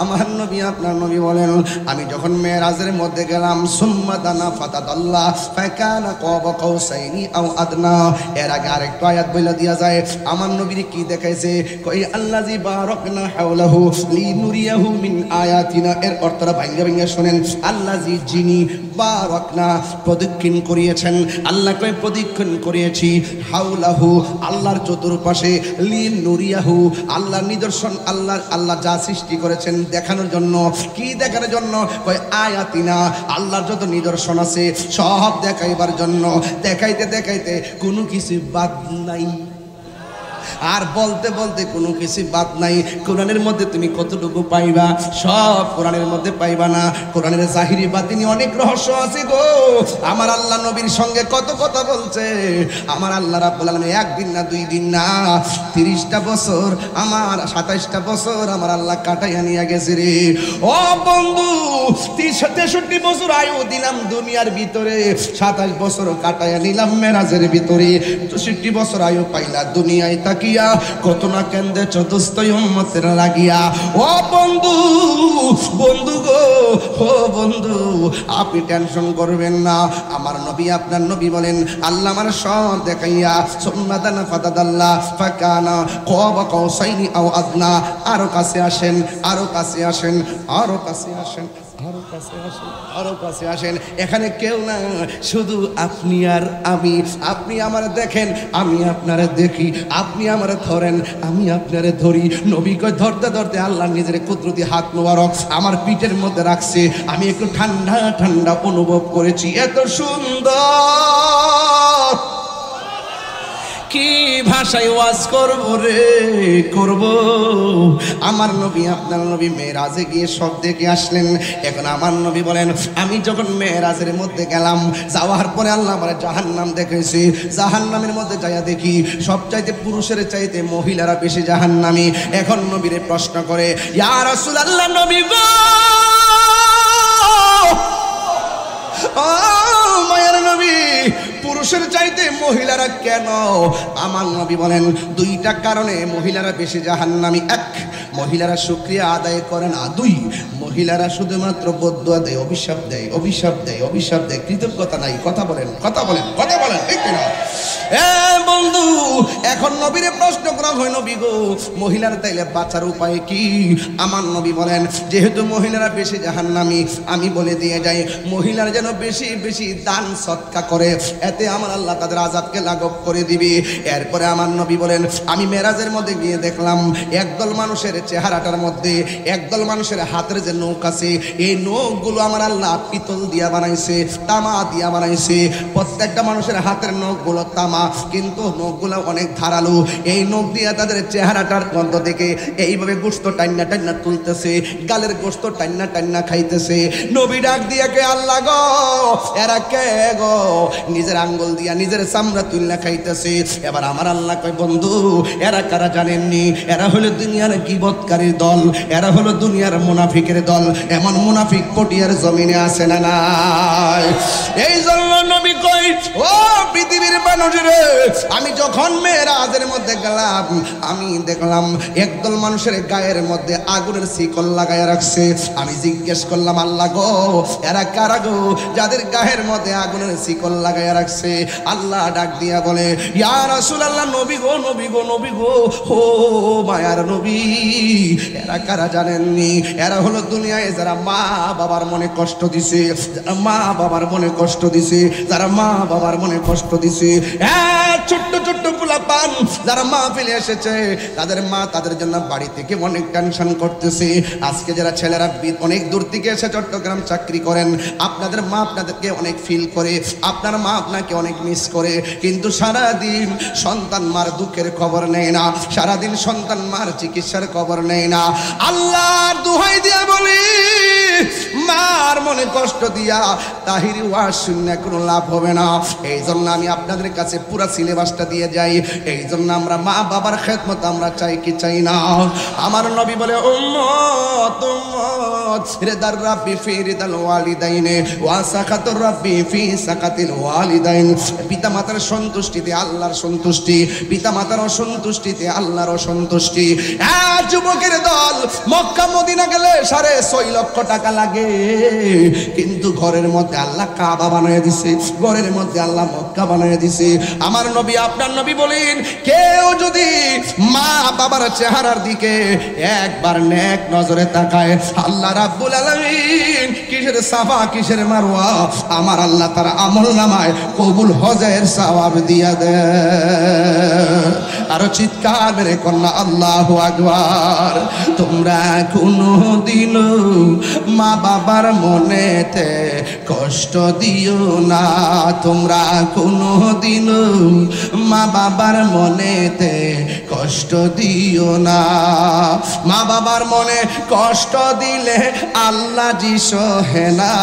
S1: আমার নবী আপনার নবী বলেন, আমি যখন মেরাজের মধ্যে গেলাম, সুম্মা দানা ফাতাদাল্লাহ ফাকানা কাবা কাউসাইনি আও আদনা। এর আগে আরেকটা আয়াত বলে দেয়া যায়, আমার নবীর কি দেখাইছে? কই আল্লাযী বারাকনা হাওলাহু লিনুরিয়াহু মিন আয়াতিনা। এর অর্থটা ভাঙা ভাঙা শুনেন। আল্লাযী, যিনি, বারাকনা প্রদক্ষিণ করিয়েছেন। আল্লাহ কয় প্রদক্ষিণ করিয়েছি, হাওলাহু আল্লাহর চতুর্পাশে, লিনুরিয়াহু আল্লাহর নিদর্শন, আল্লাহ যা সৃষ্টি করেছেন দেখানোর জন্য। কি দেখানোর জন্য? কয় আয়াতিনা আল্লাহর যত নিদর্শন আছে সব দেখাইবার জন্য। দেখাইতে দেখাইতে কোনো কিছু বাদ নাই। আর বলতে বলতে কোনো কিছু বাদ নাই। কোরআনের মধ্যে তুমি কতটুকু পাইবা? সব কোরআনের মধ্যে পাইবা না। কোরআনের জাহিরি বাতিনি অনেক রহস্য আছে গো। আমার আল্লাহ নবীর সঙ্গে কত কথা বলছে। আমার আল্লাহ রাব্বুল আলামিন একদিন না 2 দিন না 30টা বছর, আমার 27টা বছর আমার আল্লাহ কাটাইয়া নিয়ে গেছে রে। ও বন্ধু, 63 বছর আয়ু দিলাম দুনিয়ার ভিতরে, 27 বছর কাটাইয়া নিলাম মেরাজের ভিতরে, 64 বছর আয়ু পাইলা দুনিয়ায় তাকিয়া। কত না কেন্দে চতুস্থ উম্মতের লাগিয়া। ও বন্ধু, বন্ধু গো, ও বন্ধু, আপনি টেনশন করবেন না। আমার নবী আপনার নবী বলেন, আল্লাহ আমার সব দেখাইয়া সুম্মাদানা ফাতাদাল্লাহ ফাকানা কাবা কাউসাইনি আও আদনা। আরো কাছে আসেন, আরো কাছে আসেন, আরো কাছে আসেন, আরো কাছে আসেন, আরো কাছে আসেন। এখানে কেউ না, শুধু আপনি আর আমি। আপনি আমার দেখেন, আমি আপনারে দেখি। আপনি আমারে ধরেন, আমি আপনারে ধরি। নবী কয় ধরতে ধরতে আল্লাহ নিজের কুদরতি হাত মোবারক আমার পিঠের মধ্যে রাখছে। আমি একটু ঠান্ডা ঠান্ডা অনুভব করেছি। এত সুন্দর, কি ভাষায় ওয়াজ করব রে, করব। আমার নবী আপনার নবী মেরাজে গিয়ে সব দেখে আসলেন। এখন আমার নবী বলেন, আমি যখন মেরাজের মধ্যে গেলাম, যাওয়ার পরে আল্লাহ আমার জাহান্নাম দেখেছি। জাহান্নামের মধ্যে যাইয়া দেখি সবচাইতে পুরুষের চাইতে মহিলারা বেশি জাহান্নামী। এখন নবীরে প্রশ্ন করে, ইয়া রাসূলুল্লাহ, নবী গো, ও মায়ের নবী, পুরুষের চাইতে মহিলারা কেন? আমার নবী বলেন, 2টা কারণে মহিলারা বেশি জাহান্নামী। 1, মহিলারা শুকরিয়া আদায় করে না। 2, মহিলারা শুধুমাত্র বদদুয়া দেয়, অভিশাপ দেয়, অভিশাপ দেয়, অভিশাপ দেয়, কৃতজ্ঞতা নাই। কথা বলেন, কথা বলেন, কথা বলেন, ঠিক কিনা? বন্ধু এখন নবীরে প্রশ্ন করা হয়, নবী গো মহিলার তাইলে বাঁচার উপায় কি? আমার নবী বলেন যেহেতু মহিলারা বেশি জাহান্নামী, আমি বলে দিয়ে যাই মহিলারা যেন বেশি বেশি দান সদকা করে, এতে আমার আল্লাহ তাদের আযাবকে লাঘব করে দিবে। এরপরে আমার নবী বলেন আমি মেরাজের মধ্যে গিয়ে দেখলাম একদল মানুষের চেহারাটার মধ্যে একদল মানুষের হাতের যে নখ আছে, এই নখগুলো আমার আল্লাহ পিতল দিয়া বানাইছে, তামা দিয়া বানাইছে। প্রত্যেকটা মানুষের হাতের নখগুলো তামা, কিন্তু নখগুলো অনেক ধারালো। এই নখ দিয়া তাদের চেহারাটার গন্ধ থেকে এইভাবে গোশত টান্না টান্না তুলতেছে, গালের গোশত টান্না টান্না খাইতেছে। নবী ডাক দিয়া কে আল্লাহ গো এরা কে গো? নিজের আঙ্গুল দিয়া নিজের চামড়া তুলনা খাইতেছে। এবার আমার আল্লাহ কয় বন্ধু এরা কারা জানেননি? এরা হলো দুনিয়ার গীবতকারীর দল, এরা হলো দুনিয়ার মুনাফিকের দল। এমন মুনাফিক পটিয়ার জমিনে আছে না নাই? এই জন্য নবী কই ও পৃথিবীর মানুষরে, আমি যখন মেরাজের মধ্যে গেলাম আমি দেখলাম একদল মানুষের গায়ের মধ্যে আগুনের শিকল লাগায় রাখছে। আমি জিজ্ঞেস করলাম আল্লাহ গো এরা কারা গো যাদের গায়ের মধ্যে আগুনের শিকল লাগায় রাখছে? আল্লাহ ডাক দিয়া বলে ইয়া রাসূলুল্লাহ, নবী গো নবী গো নবী গো, ও মায়ার নবী এরা কারা জানেননি? এরা হলো দুনিয়ায় যারা মা বাবার মনে কষ্ট দিছে, যারা মা বাবার মনে কষ্ট দিছে, যারা মা বাবার মনে কষ্ট দিছে। ছোট্ট ছোট্ট পোলাপান যারা মা ফেলে এসেছে, তাদের মা তাদের জন্য বাড়ি থেকে অনেক টেনশন করতেছে। আজকে যারা ছেলেরা অনেক দূর থেকে এসে চট্টগ্রাম চাকরি করেন, আপনাদের মা আপনাদেরকে অনেক ফিল করে, আপনার মা আপনাকে অনেক মিস করে, কিন্তু সারাদিন সন্তান মার দুঃখের খবর নেয় না, সারাদিন সন্তান মার চিকিৎসার খবর নেয় না। আল্লাহর দোহাই দিয়া বলি মার মনে কষ্ট দিয়া তাহিরি ওয়াজ শুনে কোনো লাভ হবে না। এই জন্য আমি আপনাদের কাছে পুরো সিলেবাসটা দিয়ে যাই। এই জন্য আমরা মা বাবার খেদমত আমরা চাই কি চাই না? আমার নবী বলে উম্মত উম্মত রিদার রাব্বি ফি রিদাল ওয়ালিদাইনে ওয়া সাকাতুর রাব্বি ফি সাকাতিল ওয়ালিদাইন। পিতা মাতার সন্তুষ্টিতে আল্লাহর সন্তুষ্টি, পিতা মাতার অসন্তুষ্টিতে আল্লাহর অসন্তুষ্টি। যুবকের দল মক্কা মদিনা গেলে 6.5 লক্ষ টাকা লাগে, কিন্তু ঘরের মধ্যে আল্লাহ কাবা বানিয়ে দিছে, ঘরের মধ্যে আল্লাহ মক্কা বানিয়ে দিছে। আমার নবী আপনার নবী বলেন কেউ যদি মা বাবার চেহারার দিকে একবার নেক নজরে তাকায়, আল্লাহ রাব্বুল আলামিন কিসের সাফা কিসের মারওয়া আমার আল্লাহ তার আমলনামায় কবুল হজের সওয়াব দিয়া দেয়। আরো চিৎকার মেরে কন্যা আল্লাহু আকবার। তোমরা কোনদিন মা বাবার মনেতে কষ্ট দিও না, তোমরা কোনদিন মা বাবার মনেতে কষ্ট দিও না। মা বাবার মনে কষ্ট দিলে আল্লাহ জি সহে না,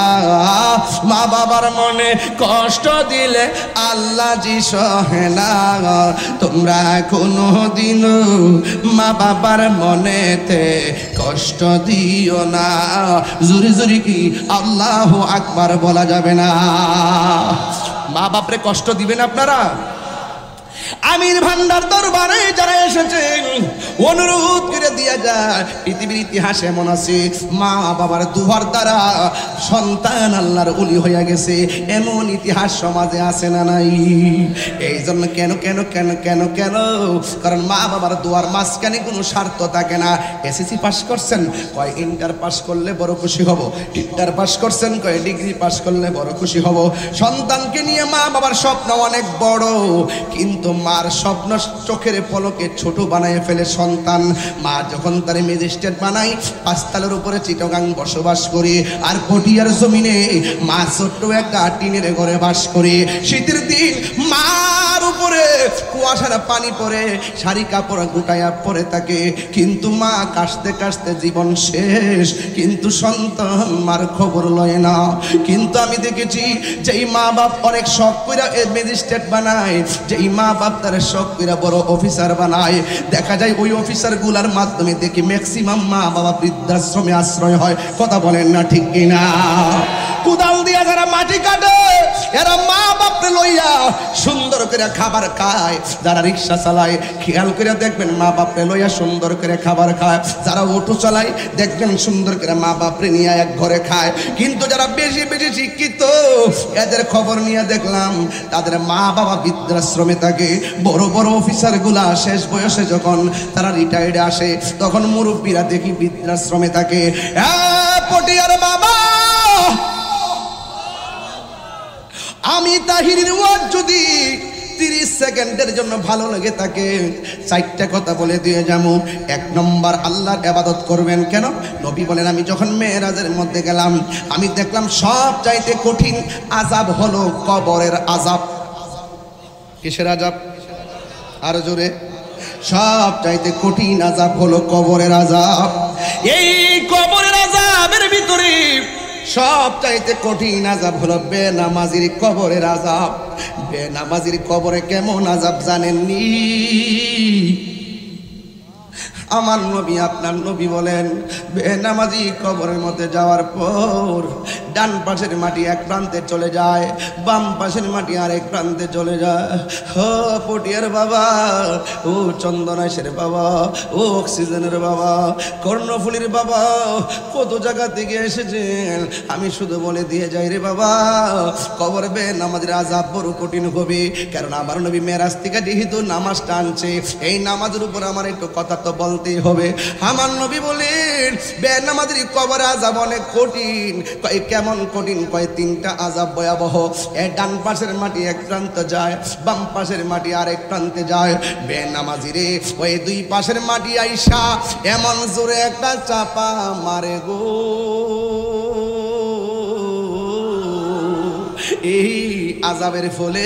S1: মা বাবার মনে কষ্ট দিলে আল্লাহ জি সহে না। তোমরা কোনদিন মা বাবার মনেতে কষ্ট দিও না। জোরে জোরে কি আল্লাহু আকবার বলা যাবে না? মা বাপরে কষ্ট দিবেন আপনারা? আমির ভান্ডার দরবারে যারা এসেছেন অনুরোধ করে দিয়া যায়, পৃথিবীর ইতিহাসে এমন আছে মা বাবার দুয়ার দ্বারা সন্তান আল্লাহর ওলি হয়ে গেছে, এমন ইতিহাস সমাজে আছে না নাই? এই জন্য কেন কেন কেন কেন কেন কারণ মা বাবার দুয়ার মাঝখানে কোনো স্বার্থ থাকে না। এসএসসি পাস করছেন, কয় ইন্টার পাস করলে বড় খুশি হব, ইন্টার পাস করছেন, কয় ডিগ্রি পাস করলে বড় খুশি হব। সন্তানকে নিয়ে মা বাবার স্বপ্ন অনেক বড়, কিন্তু মার স্বপ্ন চোখের পলকে ছোট বানায় ফেলে সন্তান। মা যখন তার ম্যাজিস্ট্রেট বানায়, 5 তলার উপরে চিটাগাং বসবাস করে, আর পটিয়ার জমিনে মা ছোট্ট একটা টিনের ঘরে বাস করে। শীতের দিন মার উপরে কুয়াশার পানি পড়ে, শাড়ি কাপড় গুটায়া পরে থাকে, কিন্তু মা কাশতে কাশতে জীবন শেষ, কিন্তু সন্তান মার খবর লয় না। কিন্তু আমি দেখেছি যেই মা বাপ অনেক শখ করে ম্যাজিস্ট্রেট বানায়, যেই মা বাপ তার শখ করে বড় অফিসার বানায়, দেখা যায় ওই অফিসার গুলার মাধ্যমে দেখি ম্যাক্সিমাম মা বাবা বৃদ্ধাশ্রমে আশ্রয় হয়। কথা বলেন না ঠিক কিনা? কোদাল দিয়া যারা মাটি কাটে এরা মা বাপ বাপরে লইয়া সুন্দর করে খাবার খায়। যারা রিক্সা চালায় খেয়াল করে দেখবেন মা বাপরে লইয়া সুন্দর করে খাবার খায়। যারা অটো চালায় দেখবেন সুন্দর করে মা বাপরে নিয়ে এক ঘরে খায়। কিন্তু যারা বেশি বেশি শিক্ষিত এদের খবর নিয়ে দেখলাম তাদের মা বাবা বৃদ্ধাশ্রমে থাকে। বড় বড় অফিসার গুলা শেষ বয়সে যখন তারা রিটায়ার্ডে আসে তখন মুরব্বীরা দেখি বৃদ্ধাশ্রমে থাকে। পটিয়ার বাবা, আমি তাহিরের ওয়াজ যদি 30 সেকেন্ডের জন্য ভালো লাগে থাকে, 4টা কথা বলে দিয়ে যাবো। 1 নম্বর, আল্লাহর ইবাদত করবেন কেন? নবী বলেন আমি যখন মেরাজের মধ্যে গেলাম আমি দেখলাম সব চাইতে কঠিন আযাব হলো কবরের আযাব। কিসের আযাব? আর জোরে। সব চাইতে কঠিন আযাব হলো কবরের আযাব। এই কবরের আযাবের ভিতরে সব চাইতে কঠিন আযাব হলো বেনামাজির কবরের আযাব। বেনামাজির কবরে কেমন আযাব জানেননি? আমার নবী আপনার নবী বলেন বেনামাজি কবরের মধ্যে যাওয়ার পর ডান পাশের মাটি এক প্রান্তে চলে যায়, বাম পাশের মাটি আরেক প্রান্তে চলে যায়। ও পটিয়ার বাবা, ও চন্দনেশের বাবা, ও অক্সিজেনের বাবা, কর্ণফুলির বাবা, কত জায়গা থেকে এসেছেন আমি শুধু বলে দিয়ে যাই রে বাবা, কবর বেনামাজির আযাব বড় কঠিন হবে। কারণ আমার নবী মেরাজ থেকে যেহেতু নামাজটা আনছে, এই নামাজের উপর আমার একটু কথা তো বলতেই হবে। আমার নবী বলেন বেনামাজির কবর আযাব অনেক কঠিন। কেমন কঠিন? কয় 3টা আযাব ভয়াবহ। ডান পাশের মাটি এক প্রান্তে যায়, বাম পাশের মাটি আরেক প্রান্তে যায়। বেনামাজিরে ওই 2 পাশের মাটি আইসা এমন জোরে একটা চাপা মারে গো, এই আযাবের ফলে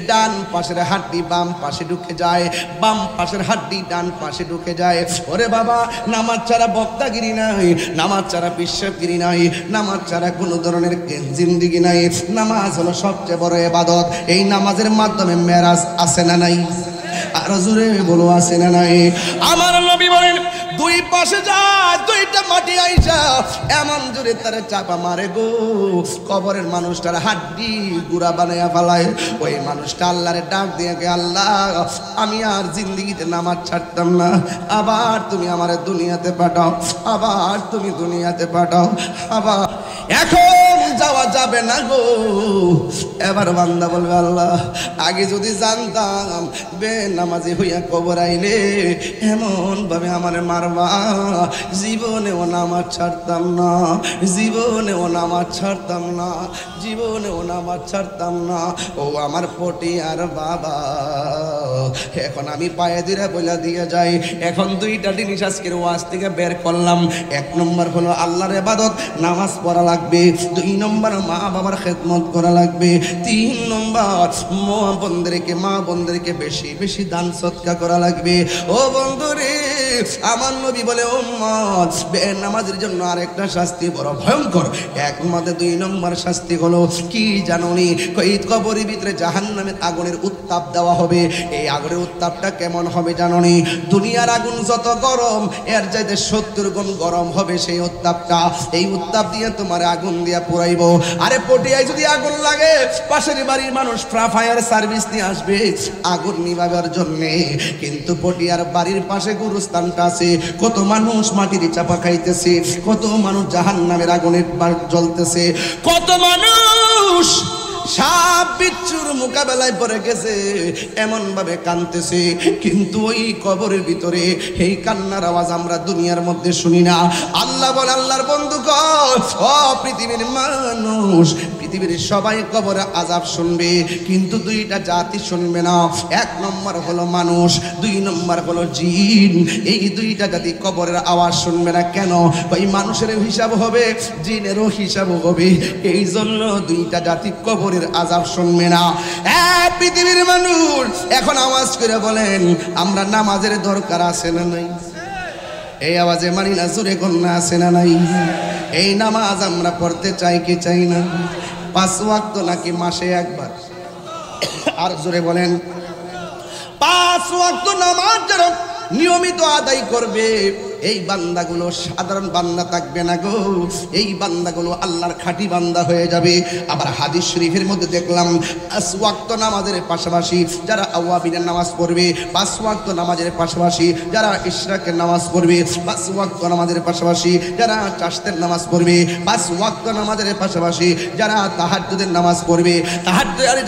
S1: ডান পাশের হাড্ডি বাম পাশে ঢুকে যায়, বাম পাশের হাড্ডি ডান পাশে ঢুকে যায়। ওরে বাবা, নামাজ ছাড়া বক্তাগিরি নাই, নামাজ ছাড়া বিশ্বাসগিরি নাই, নামাজ ছাড়া কোনো ধরনের জিন্দিগি নাই। নামাজ হলো সবচেয়ে বড় ইবাদত। এই নামাজের মাধ্যমে মেরাজ আছে না নাই? আর জোরে বলো আছে না নাই? আমার নবী বলেন 2 পাশে যায় 2টা মাটি আইসা এমন জোরে তারে চাপা মারে গো, কবরের মানুষটার হাড্ডি গুড়া বানাইয়া ফেলায়। ওই মানুষটা আল্লাহরে ডাক দিয়ে গে, আল্লাহ আমি আর জিন্দিগিতে নামাজ ছাড়তাম না, আবার তুমি আমারে দুনিয়াতে পাঠাও, আবার তুমি দুনিয়াতে পাঠাও, আবার এখন যাওয়া যাবে না গো। এবার বান্দা বলবে আল্লাহ আগে যদি জানতাম বেনামাজি হইয়া কবর আইলে এমন ভাবে আমার মারবা, জীবনেও নামাজ ছাড়তাম না, জীবনেও নামাজ ছাড়তাম না, জীবনেও নামাজ ছাড়তাম না। ও আমার পটিয়ার বাবা, এখন আমি পায়ে দিরা বইলা দিয়ে যাই। এখন 2টা জিনিস আজকের ওয়াজ থেকে বের করলাম। 1 নম্বর হলো আল্লাহর ইবাদত, নামাজ পড়া লাগবে। 2 নম্বর মা বাবার খেদমত করা লাগবে। 3 নম্বর মা বোনদেরকে বেশি বেশি দান সদকা করা লাগবে। ও বন্ধুরে, আমার নবী বলে উম্মত বেনামাজির জন্য আরেকটা শাস্তি বড় ভয়ঙ্কর। 1 নম্বরে 2 নম্বর শাস্তি হলো কি জানোনি? এই কবরের ভিতরে জাহান্নামের আগুনের উত্তাপ দেওয়া হবে। এই আগুনের উত্তাপটা কেমন হবে জানোনি? দুনিয়ার আগুন যত গরম এর চাইতে 70 গুণ গরম হবে সেই উত্তাপটা। এই উত্তাপ দিয়ে তোমার আগুন দিয়া পুরাইবো। আরে পটিয়ায় যদি আগুন লাগে পাশের বাড়ির মানুষ ফায়ার সার্ভিস নিয়ে আসবে আগুন নিভাবার জন্য। কিন্তু পটিয়ার বাড়ির পাশে গুরুস্থানটা আছে, কত মানুষ মাটির চাপা খাইতেছে, কত মানুষ জাহান্নামের আগুনে জ্বলতেছে, কত মানুষ সাপ বিচ্ছুর মোকাবেলায় পড়ে গেছে, এমন ভাবে কাঁদতেছে। কিন্তু ওই কবরের ভিতরে এই কান্নার আওয়াজ আমরা দুনিয়ার মধ্যে শুনি না। আল্লাহ বলে, আল্লাহর বন্ধুগণ, ও পৃথিবীর মানুষ, পৃথিবীর সবাই কবরে আযাব শুনবে, কিন্তু 2টা জাতি শুনবে না। 1 নম্বর হলো মানুষ, 2 নম্বর হলো জিন। এই 2টা জাতি কবরের আওয়াজ শুনবে না। কেন? ওই মানুষের হিসাব হবে, জিনেরও হিসাব হবে। এই জন্য 2টা জাতি কবরের আযাব শুনবে না। পৃথিবীর মানুষ এখন আওয়াজ করে বলেন আমরা নামাজের দরকার আছে না নাই? এই আওয়াজে মানি না, জোরে কন্যা আছে না নাই? এই নামাজ আমরা পড়তে চাই কি চাই না? 5 ওয়াক্ত নাকি মাসে একবার? আর জোরে বলেন। 5 ওয়াক্ত নামাজ যারা নিয়মিত আদায় করবে এই বান্দাগুলো সাধারণ বান্দা থাকবে না গো, এই বান্দাগুলো আল্লাহর খাঁটি বান্দা হয়ে যাবে। আবার হাদিস শরীফের মধ্যে দেখলাম 5 ওয়াক্ত নামাজের পাশাপাশি যারা আওয়াবিনের নামাজ পড়বে, 5 ওয়াক্ত নামাজের পাশাপাশি যারা ইশরাকের নামাজ পড়বে, 5 ওয়াক্ত নামাজের পাশাপাশি যারা চাশতের নামাজ পড়বে, 5 ওয়াক্ত নামাজের পাশাপাশি যারা তাহাজ্জুদের নামাজ পড়বে,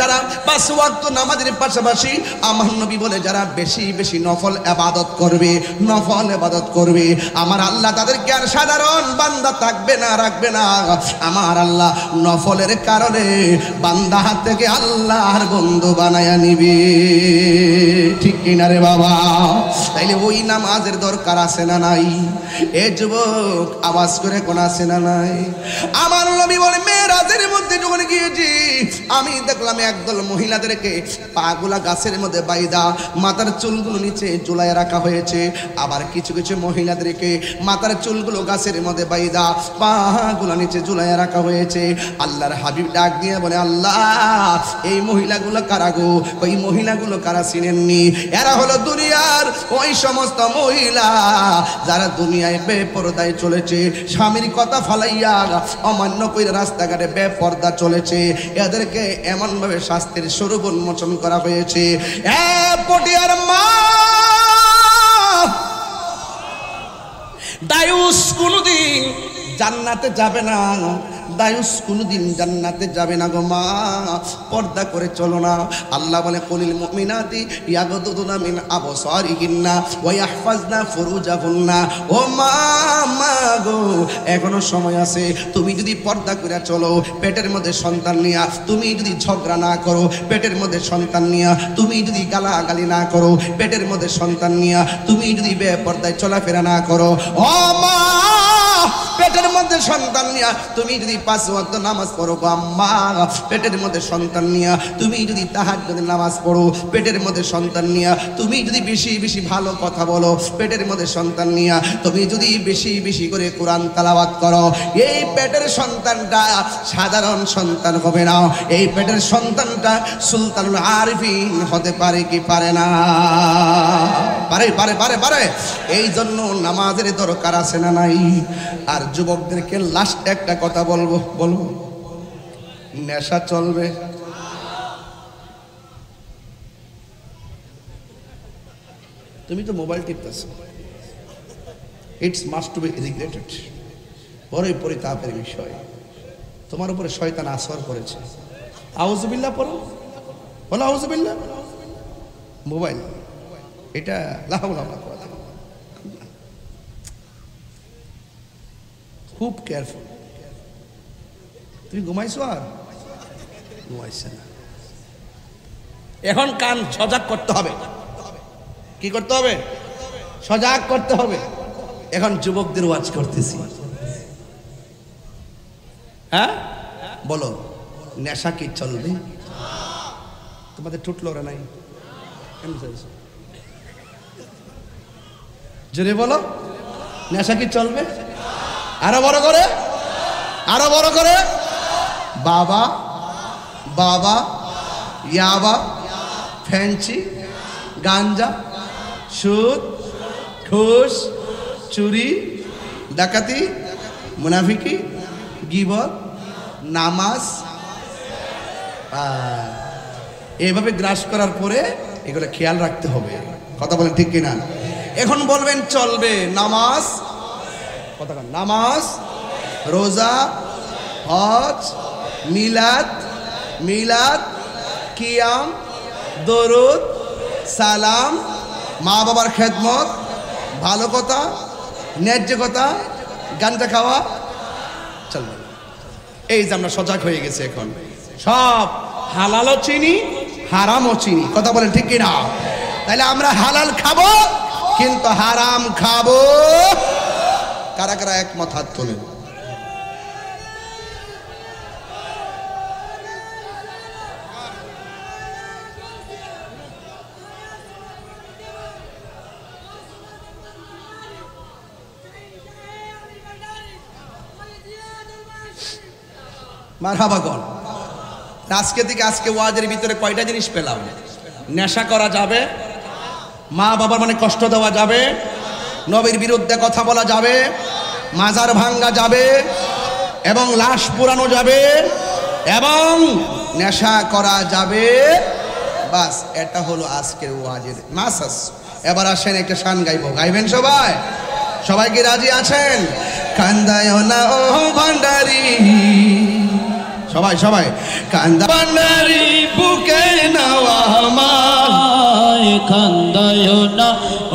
S1: যারা 5 ওয়াক্ত নামাজের পাশাপাশি আমার নবী বলে যারা বেশি বেশি নফল ইবাদত করবে, নফল ইবাদত করবে, আমার আল্লাহ তাদেরকে আর সাধারণ বান্দা থাকবে না, রাখবে না। আমার আল্লাহ নফলের কারণে বান্দা হাত থেকে আল্লাহর বন্ধু বানায়া নিবে, ঠিক কিনা রে বাবা? তাইলে ওই নামাজের দরকার আছে না নাই? এ যুবক আওয়াজ করে কোন আছে না নাই? আমার নবী বলে মেরাজের মধ্যে যখন গিয়েছি আমি দেখলাম একদল মহিলাদেরকে পাগুলা গাছের মধ্যে বাইদা মাথার চুলগুলো নিচে ঝুলায় রাখা হয়েছে, আবার কিছু কিছু মহিলাদেরকে মাথার চুলগুলো গাছের মধ্যে বাইদা পাগুলা নিচে ঝুলায় রাখা হয়েছে। আল্লাহর হাবিব ডাক দিয়ে বলে, আল্লাহ এই মহিলাগুলো কারা গো? ওই মহিলাগুলো কারা চিনেননি? এরা হলো দুনিয়ার ওই সমস্ত মহিলা যারা দুনিয়ায় বেপরদায় চলেছে, স্বামীর কথা ফালাইয়া অমান্য করে রাস্তাঘাটে বেপরদা চলেছে। এদেরকে এমন ভাবে শাস্তির স্বরূপ উন্মোচন করা হয়েছে। পটিয়ার মা দায়ুস কোনদিন জান্নাতে যাবে না, দায়ুস কোনদিন জান্নাতে যাবে না গো মা, পর্দা করে চলো না। আল্লাহ বলে কুলিল মুমিনাতি ইয়াগদুদুনা মিন আবসারিহিন্না ওয়া ইয়াহফাজনা ফুরুজাহুন্না। ও মা, মা গো এখনো সময় আছে, তুমি যদি পর্দা করে চলো, পেটের মধ্যে সন্তান নিয়া তুমি যদি ঝগড়া না করো, পেটের মধ্যে সন্তান নিয়া তুমি যদি গালাগালি না করো, পেটের মধ্যে সন্তান নিয়া তুমি যদি বেপর্দায় চলাফেরা না করো, ও মা পেটের মধ্যে সন্তান নিয়া তুমি যদি 5 ওয়াক্ত নামাজ পড়ো গো আম্মা, পেটের মধ্যে সন্তান নিয়া তুমি যদি তাহাজ্জুদের নামাজ পড়ো, পেটের মধ্যে সন্তান নিয়া তুমি যদি বেশি বেশি ভালো কথা বলো, পেটের মধ্যে সন্তান নিয়া তুমি যদি বেশি বেশি করে কোরআন তেলাওয়াত করো, এই পেটের সন্তানটা সাধারণ সন্তান হবে না, এই পেটের সন্তানটা সুলতানুল আরিফিন হতে পারে কি পারে না? পারে পারে পারে পারে। এই জন্য নামাজের দরকার আছে না নাই? আর যুবকদেরকে লাস্ট একটা কথা বলবো, নেশা চলবে? তুমি তো মোবাইল টিপতেছো, it's must to be regretted, বড়ই পরিতাপের বিষয়। তোমার উপরে শয়তান আসর করেছে। আউযুবিল্লাহ পড়ো, বলো আউযুবিল্লাহ। মোবাইল এটা লা হাওলা ওয়ালা কুওয়াতা, খুব কেয়ারফুল। তুমি ঘুমাইছো? আর ঘুমাইছে না। এখন কান সজাগ করতে হবে। কি করতে হবে? সজাগ করতে হবে। এখন যুবকদের ওয়াজ করতেছি। হ্যাঁ বলো, নেশা কি চলবে? তোমাদের টুটলো রে নাই? জোরে বলো, নেশা কি চলবে? আরো বড় করে, আরো বড় করে। বাবা বাবা, ইয়াবা, ফ্যান্সি, গাঞ্জা, সুদ, ঘুষ, চুরি, ডাকাতি, মুনাফিকি, গীবত, নামাজ, এইভাবে গ্রাস করার পরে এগুলো খেয়াল রাখতে হবে। কথা বলেন ঠিক কিনা? এখন বলবেন চলবে নামাজ, কথা বলেন নামাজ, রোজা, হজ, মিলাদ, মিলাদ, কিয়াম, দরুদ, সালাম, মা বাবার খেদমত, ভালো কথা, ন্যায্য কথা, গাঞ্জা খাওয়া চলবে। এই যে আমরা সজাগ হয়ে গেছে, এখন সব হালালও চিনি, হারামও চিনি। কথা বলেন ঠিক কিনা? তাহলে আমরা হালাল খাবো কিন্তু হারাম খাবো। কারা কারা একমত হাত তোলেন? মারহাবা গণ। আজকে থেকে আজকে ওয়াজের ভিতরে কয়টা জিনিস পেলাম? নেশা করা যাবে, মা বাবার মানে কষ্ট দেওয়া যাবে, নবীর বিরুদ্ধে কথা বলা যাবে, মাজার ভাঙ্গা যাবে, এবং লাশ পোড়ানো যাবে, এবং নেশা করা যাবে। বাস, এটা হলো আজকের ওয়াজের মাসাস। এবার আসেন একটা শান গাইবো, গাইবেন সবাই? সবাই কি রাজি আছেন? কান্দায় না ও ভান্ডারি, সবাই সবাই কান্দা ভান্ডারি বুকে নাওয়া আমার,
S2: কান্দায় না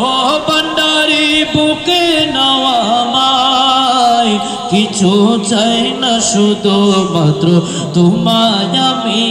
S2: ও ভান্ডারি বুকে নাওয়া আমায়, কিছু চাই না শুধু মাত্র তোমায় আমি।